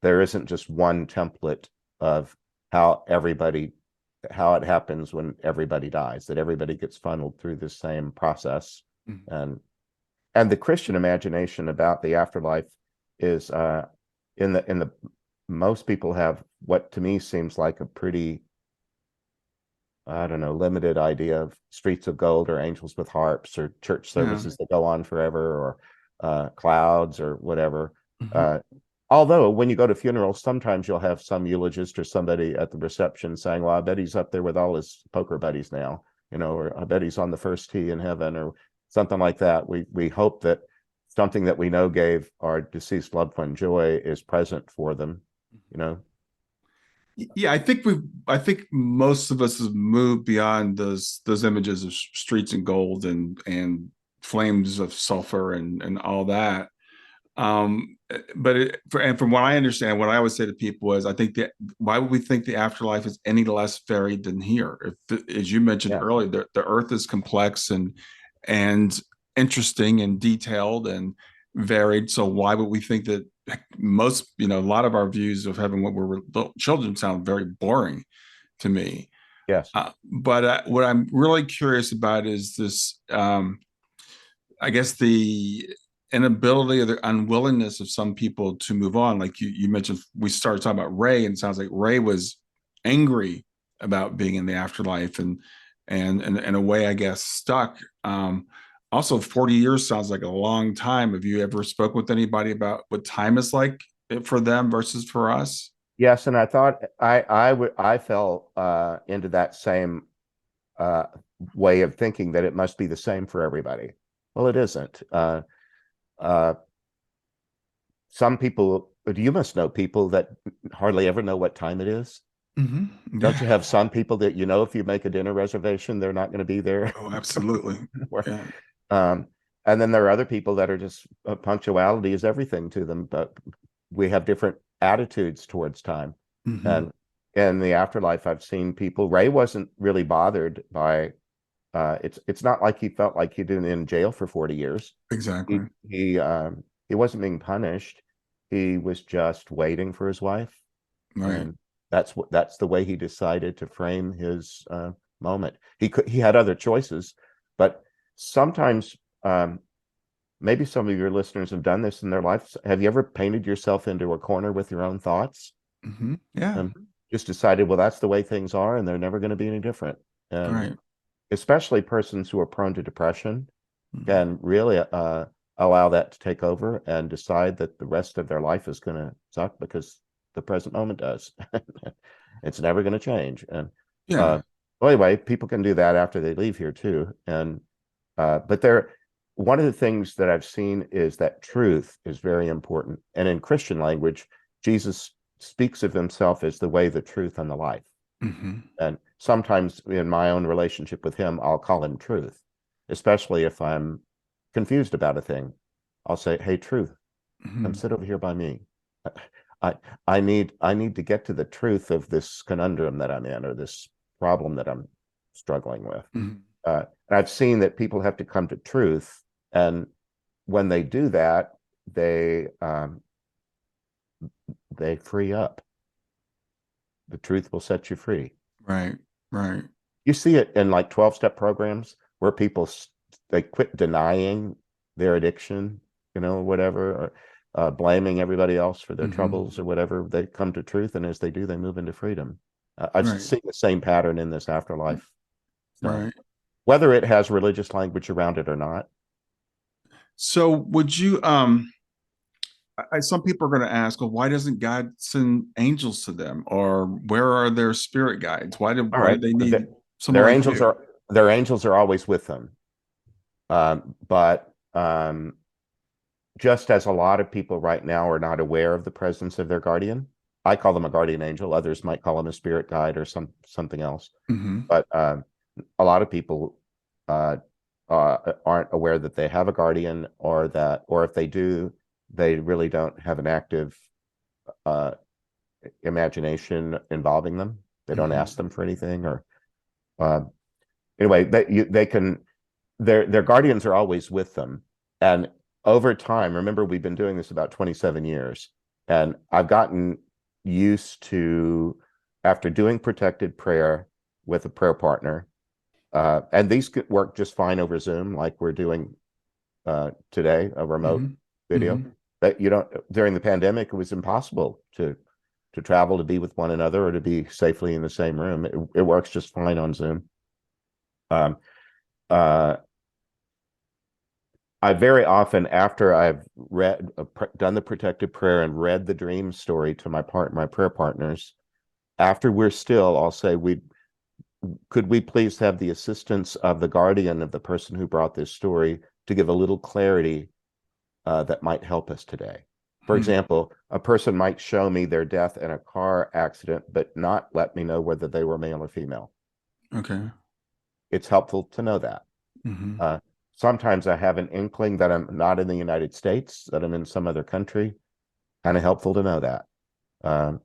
There isn't just one template of how everybody, how it happens when everybody dies, that everybody gets funneled through the same process. Mhm. And the Christian imagination about the afterlife is in the most people have what to me seems like a pretty, I don't know, limited idea of streets of gold or angels with harps or church Yeah. services that go on forever or clouds or whatever. Mhm. Uh, although when you go to funerals, sometimes you'll have some eulogist or somebody at the reception saying, well, I bet he's up there with all his poker buddies now, or I bet he's on the first tee in heaven or something like that. We hope that something that we know gave our deceased loved one joy is present for them, you know. Yeah, I think most of us have moved beyond those images of streets and gold and flames of sulfur and all that. And from what I understand, what I always say to people is, I think that why would we think the afterlife is any less varied than here? As you mentioned Yeah. earlier, the Earth is complex and interesting and detailed and varied. So why would we think that a lot of our views of heaven, what we're children, sound very boring to me. Yes. But what I'm really curious about is this. I guess the inability or the unwillingness of some people to move on. Like you mentioned, we started talking about Ray, and it sounds like Ray was angry about being in the afterlife and in a way, I guess, stuck. Also, 40 years sounds like a long time. Have you ever spoke with anybody about what time is like for them versus for us? Yes, and I thought I fell into that same uh, way of thinking that it must be the same for everybody. Well, it isn't. Uh, some people, but you must know people that hardly ever know what time it is. Mm-hmm. Don't you Yeah. have some people that if you make a dinner reservation, they're not going to be there? Oh, absolutely. Where- Yeah. um, and then there are other people that are just punctuality is everything to them, but we have different attitudes towards time. Mm-hmm. And in the afterlife, I've seen people. Ray wasn't really bothered by. It's not like he felt like he'd been in jail for 40 years. He Exactly. he um, he wasn't being punished. He was just waiting for his wife, Right. and that's the way he decided to frame his moment. He had other choices, but sometimes maybe some of your listeners have done this in their lives. Have you ever painted yourself into a corner with your own thoughts Mm-hmm. Yeah. and just decided, well, that's the way things are, and they're never going to be any different? And Right. especially persons who are prone to depression Mhm. can really allow that to take over and decide that the rest of their life is going to suck because the present moment does. It's never going to change. And Yeah. uh, well, anyway, people can do that after they leave here too. And but one of the things that I've seen is that truth is very important. And in Christian language, Jesus speaks of himself as the way, the truth, and the life. Hmm. And sometimes in my own relationship with him, I'll call him truth, especially if I'm confused about a thing. I'll say, "Hey, truth, come Hmm. sit over here by me. I I need to get to the truth of this conundrum that I'm in or this problem that I'm struggling with." Hmm. And I've seen that people have to come to truth, and when they do that, they free up. The truth will set you free. Right. Right. You see it in like 12-step programs where people they quit denying their addiction, whatever, or blaming everybody else for their Hmm. troubles or whatever. They come to truth, and as they do, they move into freedom. I've Right. seen the same pattern in this afterlife. So Right. whether it has religious language around it or not. So would you some people are going to ask, well, why doesn't God send angels to them? Or where are their spirit guides? All Why do right. they need someone Their like angels you? are their angels are always with them. But just as a lot of people right now are not aware of the presence of their guardian, I call them a guardian angel. Others might call them a spirit guide or something else. Hmm. But a lot of people uh, aren't aware that they have a guardian, or if they do, they really don't have an active uh, imagination involving them. They don't Hmm. ask them for anything, or uh, anyway, they can. Their guardians are always with them, and over time, remember we've been doing this about 27 years, and I've gotten used to after doing protected prayer with a prayer partner, and these could work just fine over Zoom, like we're doing today, a remote Hmm. video. Hmm. But you don't, during the pandemic, it was impossible to travel to be with one another or to be safely in the same room. It works just fine on Zoom. Um, uh, I very often, after I've read, done the protected prayer and read the dream story to my prayer partners, after we're still, I'll say, could we please have the assistance of the guardian of the person who brought this story to give a little clarity that might help us today? For Hmm. example, a person might show me their death in a car accident, but not let me know whether they were male or female. Okay. It's helpful to know that. Hmm. Uh, Sometimes I have an inkling that I'm not in the United States, that I'm in some other country. Kind of helpful to know that. Um,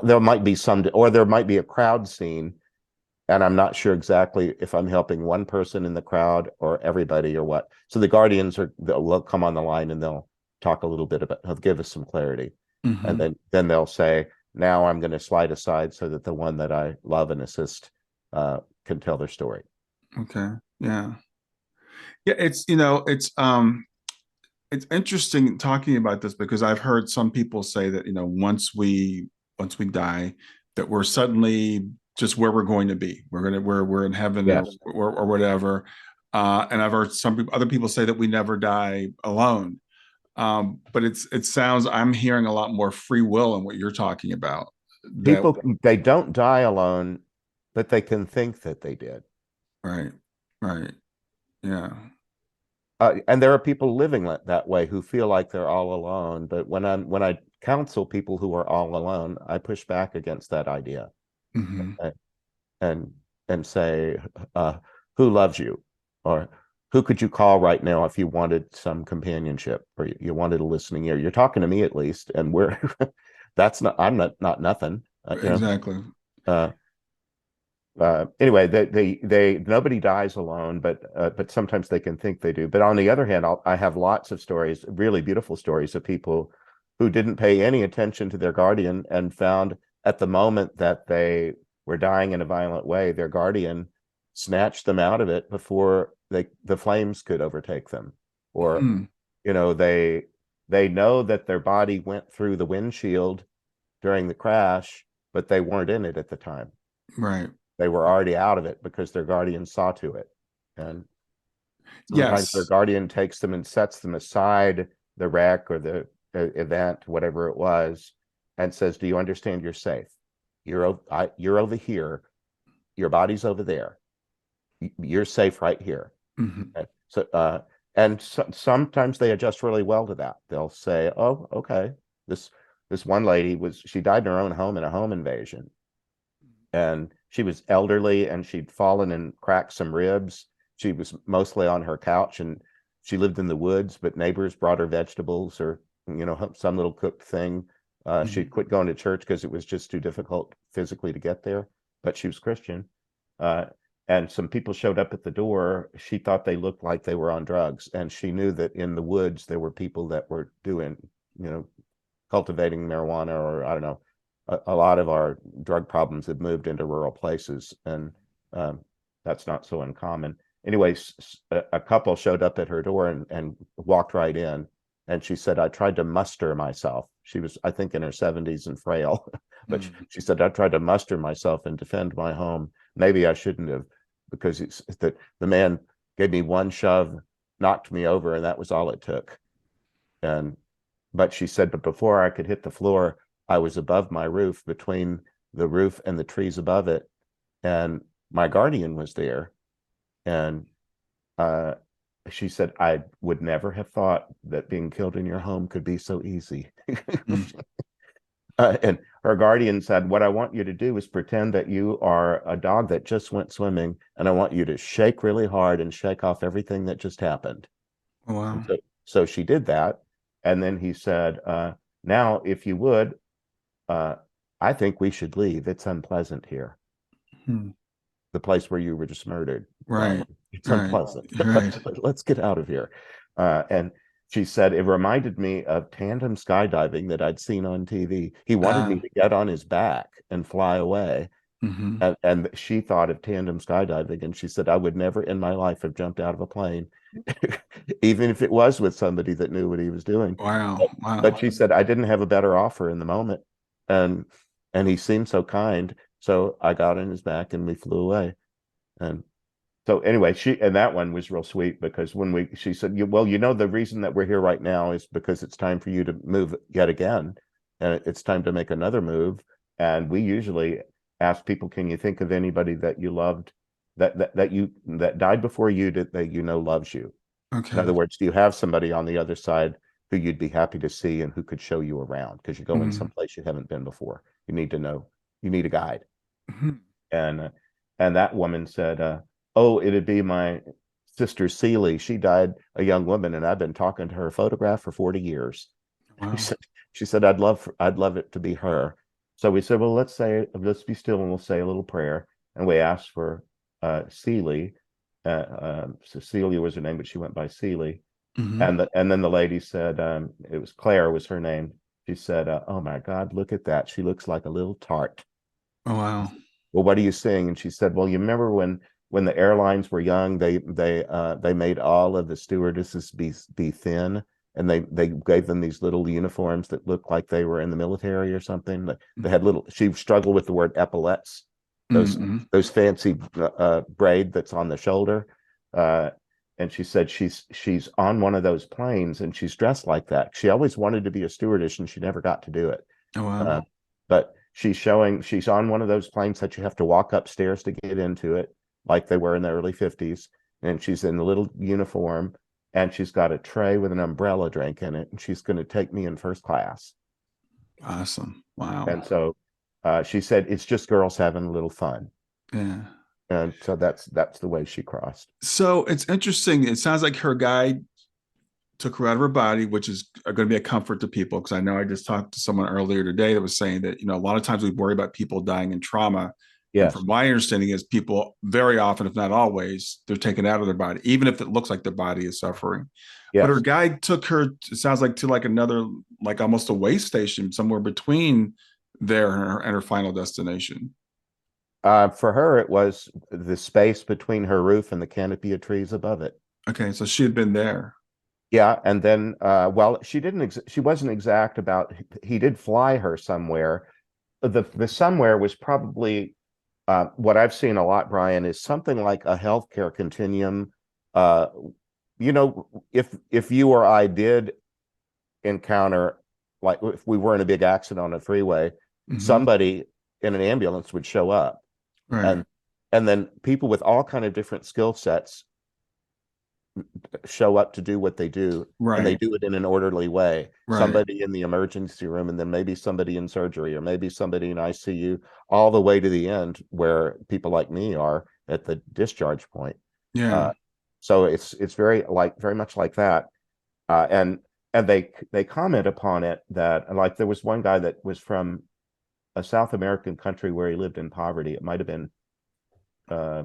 there might be or there might be a crowd scene, and I'm not sure exactly if I'm helping one person in the crowd or everybody or what. So the guardians they'll come on the line and they'll talk a little bit about, they'll give us some clarity, and Hmm. then they'll say, now I'm going to slide aside so that the one that I love and assist can tell their story. Okay. Yeah. Yeah. It's interesting talking about this because I've heard some people say that, once we die, that we're suddenly just where we're going to be. We're in heaven, Yes. or whatever. And I've heard other people say that we never die alone. But it sounds, I'm hearing a lot more free will in what you're talking about. That People, they don't die alone, but they can think that they did. Right, right, yeah. And there are people living that way who feel like they're all alone. But when I counsel people who are all alone, I push back against that idea, Hmm. and and, and say, uh, "Who loves you?" or "Who could you call right now if you wanted some companionship or you wanted a listening ear?" You're talking to me at least, and we're that's not I'm not nothing, Exactly. Uh, anyway, they nobody dies alone, but sometimes they can think they do. But on the other hand, I have lots of stories, really beautiful stories of people who didn't pay any attention to their guardian and found at the moment that they were dying in a violent way, their guardian snatched them out of it before the flames could overtake them. Or, Hmm. they know that their body went through the windshield during the crash, but they weren't in it at the time. Right. They were already out of it because their guardian saw to it. And sometimes their Yes. guardian takes them and sets them aside the wreck or the event, whatever it was, and says, "Do you understand you're safe? You're over here. Your body's over there. You're safe right here." Hmm. And sometimes they adjust really well to that. They'll say, "Oh, okay. This this one lady she died in her own home in a home invasion, and she was elderly and she'd fallen and cracked some ribs. She was mostly on her couch and she lived in the woods, but neighbors brought her vegetables or, some little cooked thing. She Hmm. quit going to church because it was just too difficult physically to get there, but she was Christian. Uh, and some people showed up at the door. She thought they looked like they were on drugs. And she knew that in the woods, there were people that were doing, you know, cultivating marijuana, or I don't know. A lot of our drug problems have moved into rural places, and um, that's not so uncommon. Anyways, a couple showed up at her door and walked right in, and she said, "I tried to muster myself." She was, I think, in her 70s and frail, but Hmm. she said, "I tried to muster myself and defend my home. Maybe I shouldn't have, because it's that the man gave me one shove, knocked me over, and that was all it took." And but she said, "But before I could hit the floor, I was above my roof, between the roof and the trees above it, and my guardian was there." And uh, she said, "I would never have thought that being killed in your home could be so easy." Hmm. And her guardian said, "What I want you to do is pretend that you are a dog that just went swimming, and I want you to shake really hard and shake off everything that just happened." Oh, And wow. so she did that. And then he said, "Now, if you would, uh, I think we should leave. It's unpleasant here. Hmm. The place where you were just murdered. Right, It's right, unpleasant. right. Let's get out of here." And She said it reminded me of tandem skydiving that I'd seen on TV. He wanted me Uh, to get on his back and fly away. mhm. And she thought of tandem skydiving, and she said, I would never in my life have jumped out of a plane, even if it was with somebody that knew what he was doing. Wow. But Wow. she said, I didn't have a better offer in the moment. And he seemed so kind. So I got on his back and we flew away. And so anyway, and that one was real sweet because she said, well, the reason that we're here right now is because it's time for you to move yet again. And it's time to make another move. And we usually ask people, can you think of anybody that you loved that died before you that loves you? In Okay. other words, do you have somebody on the other side who you'd be happy to see and who could show you around? Because you're going Mhm. someplace you haven't been before. You need to know, you need a guide. Mhm. And that woman said, "Oh, it'd be my sister Celie. She died a young woman, and I've been talking to her photograph for 40 years." She Wow. said, I'd love it to be her." So we said, "Well, let's be still, and we'll say a little prayer." And we asked for Celie. Cecilia was her name, but she went by Celie. Mhm. And then the lady said, it was Claire was her name. She said, "Oh my God, look at that. She looks like a little tart." Oh, wow. Well, what are you seeing? And she said, well, you remember when the airlines were young, they made all of the stewardesses be thin, and they gave them these little uniforms that looked like they were in the military or something. They had little. She struggled with the word epaulets, those Mm-hmm. those fancy braid that's on the shoulder. Uh, and she said she's on one of those planes and she's dressed like that. She always wanted to be a stewardess and she never got to do it. Oh, Uh, wow. but she's on one of those planes that you have to walk upstairs to get into it, like they were in the early 50s. And she's in a little uniform and she's got a tray with an umbrella drink in it. And she's going to take me in first class. Awesome. Wow. And so she said, it's just girls having a little fun. Yeah. And so that's the way she crossed. So it's interesting. It sounds like her guide took her out of her body, which is going to be a comfort to people. Because I know I just talked to someone earlier today that was saying that, a lot of times we worry about people dying in trauma. And Yes. from my understanding is people very often, if not always, they're taken out of their body, even if it looks like their body is suffering. But her Yes. guide took her, it sounds like, to like another, like almost a way station somewhere between there and her final destination. For her, it was the space between her roof and the canopy of trees above it. Okay, so she had been there. Yeah, and then well, she wasn't exact about he did fly her somewhere. The somewhere was probably what I've seen a lot, Brian, is something like a healthcare continuum. Uh, if you or I did encounter, like if we were in a big accident on a freeway, Hmm. somebody in an ambulance would show up, Right, and then people with all kind of different skill sets show up to do what they do, and they right, do it in an orderly way. right. Somebody in the emergency room, and then maybe somebody in surgery, or maybe somebody in ICU, all the way to the end where people like me are at the discharge point. Yeah. Uh, so it's very much like that. And they comment upon it that, like, there was one guy that was from a South American country where he lived in poverty. It might have been uh,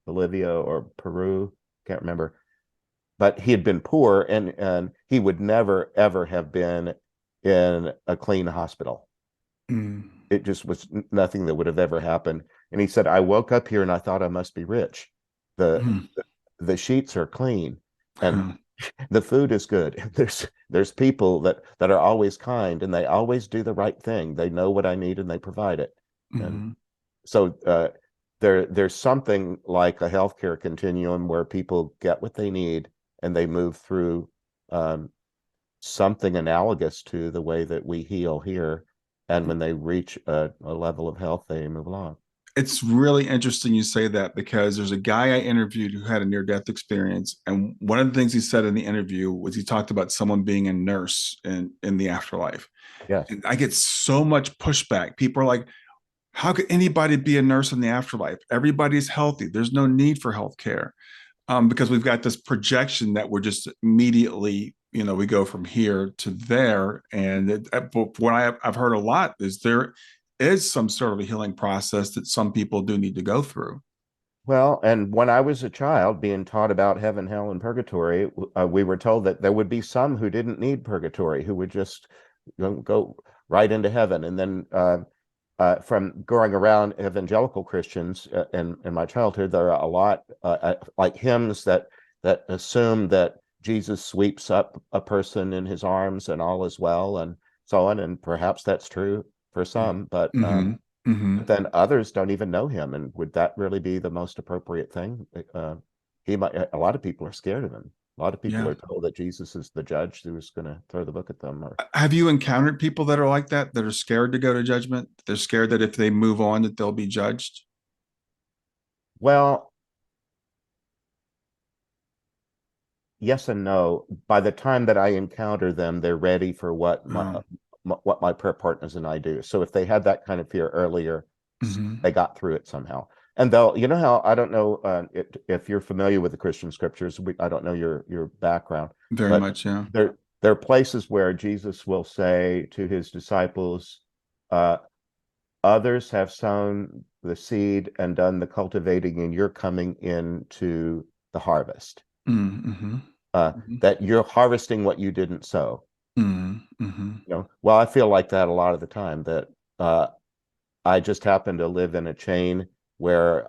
Bolivia or Peru, can't remember, but he had been poor, and he would never ever have been in a clean hospital. Mm. It just was nothing that would have ever happened. And he said, I woke up here and I thought I must be rich. The Mm. the sheets are clean and the food is good. There's people that are always kind and they always do the right thing. They know what I need and they provide it. And Hmm. so there's something like a healthcare continuum where people get what they need and they move through um, something analogous to the way that we heal here. And when they reach a level of health, they move along. It's really interesting you say that because there's a guy I interviewed who had a near death experience. And one of the things he said in the interview was he talked about someone being a nurse in the afterlife. Yes. And I get so much pushback. People are like, how could anybody be a nurse in the afterlife? Everybody's healthy. There's no need for health care, because we've got this projection that we're just immediately, we go from here to there. And what I've heard a lot is there is some sort of a healing process that some people do need to go through. Well, and when I was a child being taught about heaven, hell, and purgatory, we were told that there would be some who didn't need purgatory, who would just go right into heaven. And then from going around evangelical Christians in my childhood, there are a lot like hymns that assume that Jesus sweeps up a person in his arms and all is well and so on. And perhaps that's true for some, Mm-hmm. but Mm-hmm. then others don't even know him. And would that really be the most appropriate thing? He might. A lot of people are scared of him. A lot of people Yeah. are told that Jesus is the judge who's going to throw the book at them. Or Have you encountered people that are like that are scared to go to judgment? They're scared that if they move on, that they'll be judged. well, yes and no. By the time that I encounter them, they're ready for Oh. what my prayer partners and I do. So if they had that kind of fear earlier, Mm-hmm. they got through it somehow. And they'll, you know how I don't know if you're familiar with the Christian scriptures. I don't know your background, Very but much, yeah. there are places where Jesus will say to his disciples, uh, "Others have sown the seed and done the cultivating, and you're coming into the harvest." Mm-hmm. uh, Mm-hmm. that you're harvesting what you didn't sow. Mm-hmm. Well, I feel like that a lot of the time that uh, I just happen to live in a chain where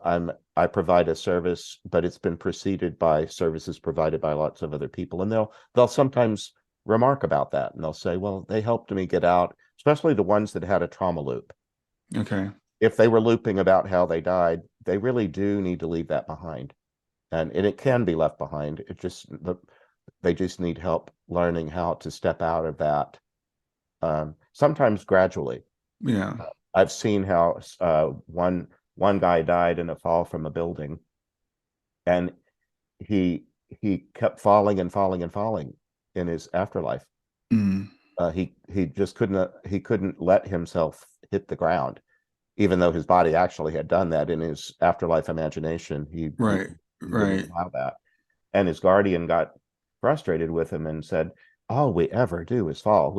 I provide a service, but it's been preceded by services provided by lots of other people, and they'll sometimes remark about that, and they'll say, "Well, they helped me get out," especially the ones that had a trauma loop. Okay. If they were looping about how they died, they really do need to leave that behind, and it can be left behind. They just need help learning how to step out of that. Sometimes gradually. Yeah. I've seen how one guy died in a fall from a building, and he he kept falling and falling and falling in his afterlife. Mm. He just couldn't let himself hit the ground, even though his body actually had done that in his afterlife imagination. Right. He wouldn't Right. allow that. And his guardian got frustrated with him and said, "All we ever do is fall.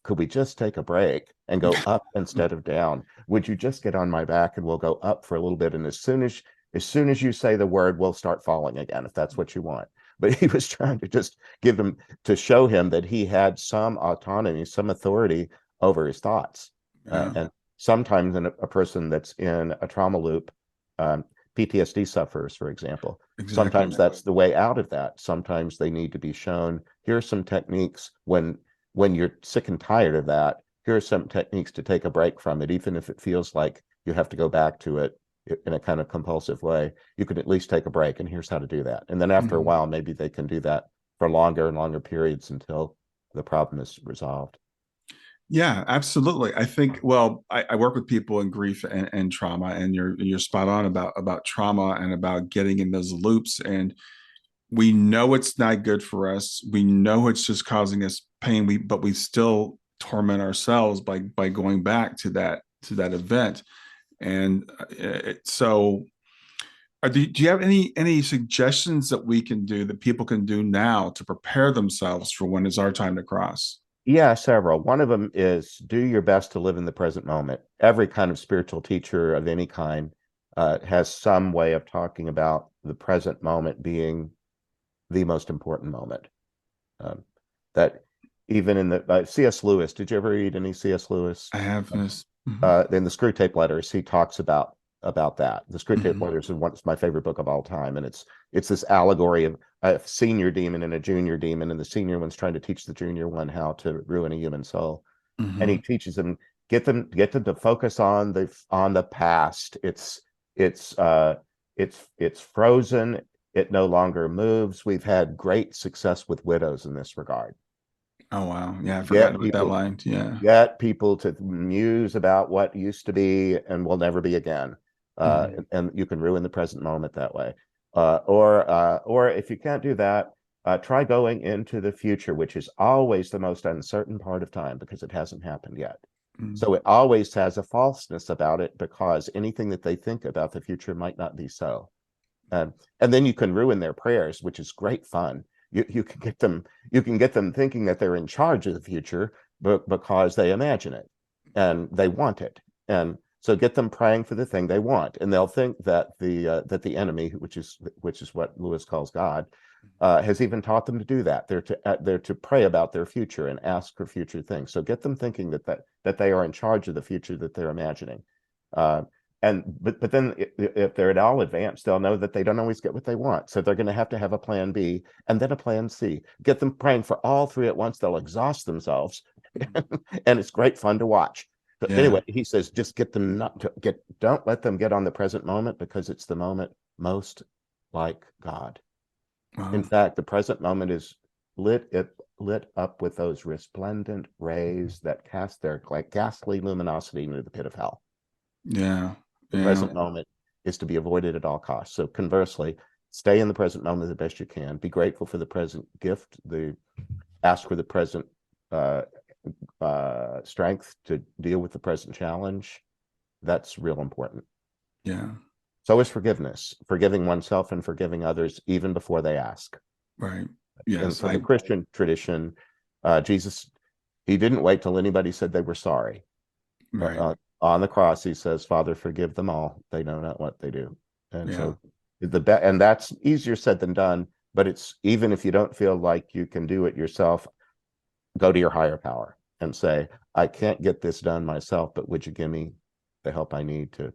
Could we just take a break and go up instead of down? Would you just get on my back and we'll go up for a little bit? And as soon as you say the word, we'll start falling again, if that's what you want." But he was trying to just to show him that he had some autonomy, some authority over his thoughts. Yeah. And sometimes a person that's in a trauma loop, um, PTSD sufferers, for example, Exactly. sometimes that's the way out of that. Sometimes they need to be shown, here's some techniques when you're sick and tired of that. Here are some techniques to take a break from it, even if it feels like you have to go back to it in a kind of compulsive way. You can at least take a break, and here's how to do that. And then after a Mhm. while, maybe they can do that for longer and longer periods until the problem is resolved. Yeah, absolutely. I think, well, I work with people in grief and trauma, and you're spot on about trauma and about getting in those loops. And we know it's not good for us. We know it's just causing us pain. But we still torment ourselves by going back to that event. And so, do you have any suggestions that we can do that people can do now to prepare themselves for when it's our time to cross? Yeah, several. One of them is do your best to live in the present moment. Every kind of spiritual teacher of any kind has some way of talking about the present moment being the most important moment. Um, that even in the C.S. Lewis, did you ever read any C.S. Lewis? I have this. Mhm. In the Screw Tape Letters, he talks about that. The Screw Tape Mhm. Letters is one, it's my favorite book of all time, and it's this allegory of a senior demon and a junior demon, and the senior one's trying to teach the junior one how to ruin a human soul, and he Mhm. teaches them get them to focus on the past. It's it's frozen. It no longer moves. We've had great success with widows in this regard. Oh wow. Yeah, I forgot Get about that people line. Yeah. get people to muse about what used to be and will never be again. Mhm. And you can ruin the present moment that way. Or if you can't do that, try going into the future, which is always the most uncertain part of time because it hasn't happened yet. Mhm. So it always has a falseness about it because anything that they think about the future might not be so. And then you can ruin their prayers, which is great fun. You can get them thinking that they're in charge of the future, but because they imagine it and they want it. And So get them praying for the thing they want, and they'll think that the enemy, which is what Lewis calls God, has even taught them to do that. They're to pray about their future and ask for future things. So get them thinking that they are in charge of the future that they're imagining. Uh, but then if they're at all advanced, they'll know that they don't always get what they want. So they're going to have a plan B and then a plan C. Get them praying for all three at once. They'll exhaust themselves, and it's great fun to watch. But Yeah. anyway, he says, just get them not to get, don't let them get on the present moment, because it's the moment most like God. In Wow. fact, the present moment is lit up with those resplendent rays that cast their like ghastly luminosity into the pit of hell. Yeah. The Yeah. present moment is to be avoided at all costs. So conversely, stay in the present moment the best you can. Be grateful for the present gift. Ask for the present uh, strength to deal with the present challenge. That's real important. Yeah. So is forgiveness, forgiving oneself and forgiving others even before they ask. Right. And Yes. from the Christian tradition, Jesus, he didn't wait till anybody said they were sorry. Right. On the cross, he says, "Father, forgive them all; they know not what they do." And Yeah. so, and that's easier said than done. But it's, even if you don't feel like you can do it yourself, go to your higher power and say, "I can't get this done myself, but would you give me the help I need to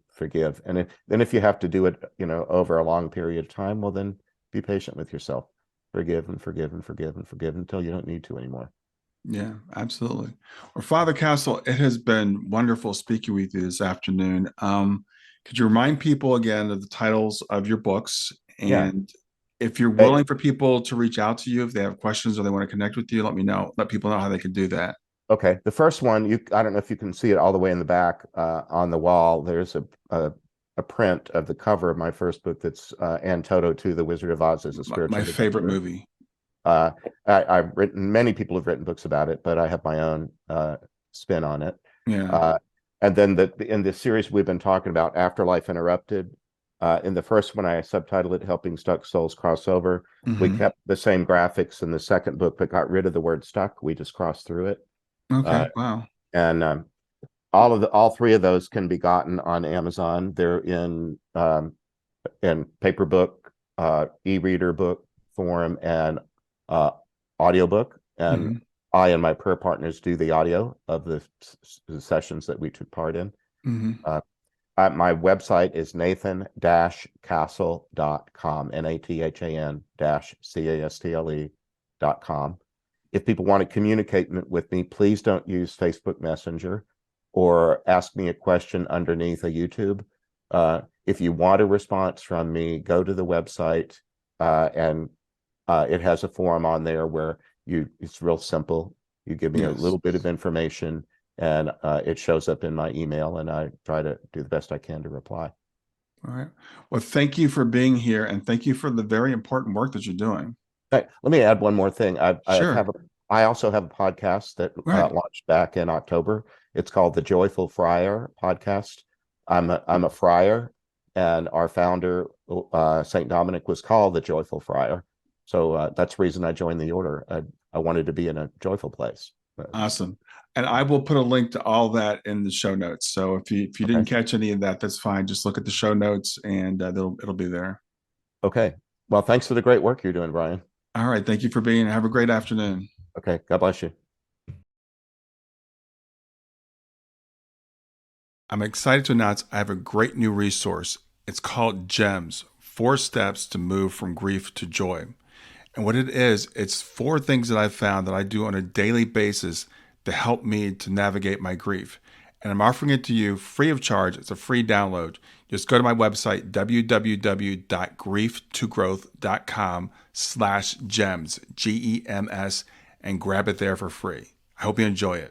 forgive?" And then if you have to do it, over a long period of time, well, then be patient with yourself. Forgive and forgive and forgive and forgive until you don't need to anymore. Yeah, absolutely. Well, Father Castle, it has been wonderful speaking with you this afternoon. Could you remind people again of the titles of your books? Yeah. And if you're Hey, willing for people to reach out to you, if they have questions or they want to connect with you, let me know. Let people know how they can do that. okay. The first one, I don't know if you can see it all the way in the back on the wall. There's a print of the cover of my first book that's An Toto 2, The Wizard of Oz as a My Spiritual favorite Adventure. movie. I've written, many people have written books about it, but I have my own spin on it. Yeah. Uh, and then in the series we've been talking about, Afterlife Interrupted, in the first one, I subtitled it Helping Stuck Souls Cross Over. We Hmm. kept the same graphics in the second book, but got rid of the word stuck. We just crossed through it. Okay. Uh, Wow. and all three of those can be gotten on Amazon. They're in paper book, e-reader book form, and uh, audiobook. And Hmm. I and my prayer partners do the audio of the sessions that we took part in. Hmm. Uh, my website is nathan-castle.com, nathan-castle.com. If people want to communicate with me, please don't use Facebook Messenger or ask me a question underneath a YouTube. If you want a response from me, go to the website, and it has a form on there where it's real simple. You give me a Yes. little bit of information, and it shows up in my email, and I try to do the best I can to reply. All right. Well, thank you for being here and thank you for the very important work that you're doing. Hey, let me add one more thing. Sure. I also have a podcast that Right. launched back in October. It's called the Joyful Friar podcast. I'm a friar, and our founder, Saint Dominic, was called the Joyful Friar. So that's the reason I joined the order. I wanted to be in a joyful place. Awesome. And I will put a link to all that in the show notes. So if you Okay. didn't catch any of that, that's fine. Just look at the show notes and it'll be there. Okay. Well, thanks for the great work you're doing, Brian. All right. Thank you for being here. Have a great afternoon. Okay. God bless you. I'm excited to announce I have a great new resource. It's called GEMS, 4 Steps to Move from Grief to Joy. And what it is, it's 4 things that I've found that I do on a daily basis to help me to navigate my grief. And I'm offering it to you free of charge. It's a free download. Just go to my website, www.grieftogrowth.com/gems, GEMS, and grab it there for free. I hope you enjoy it.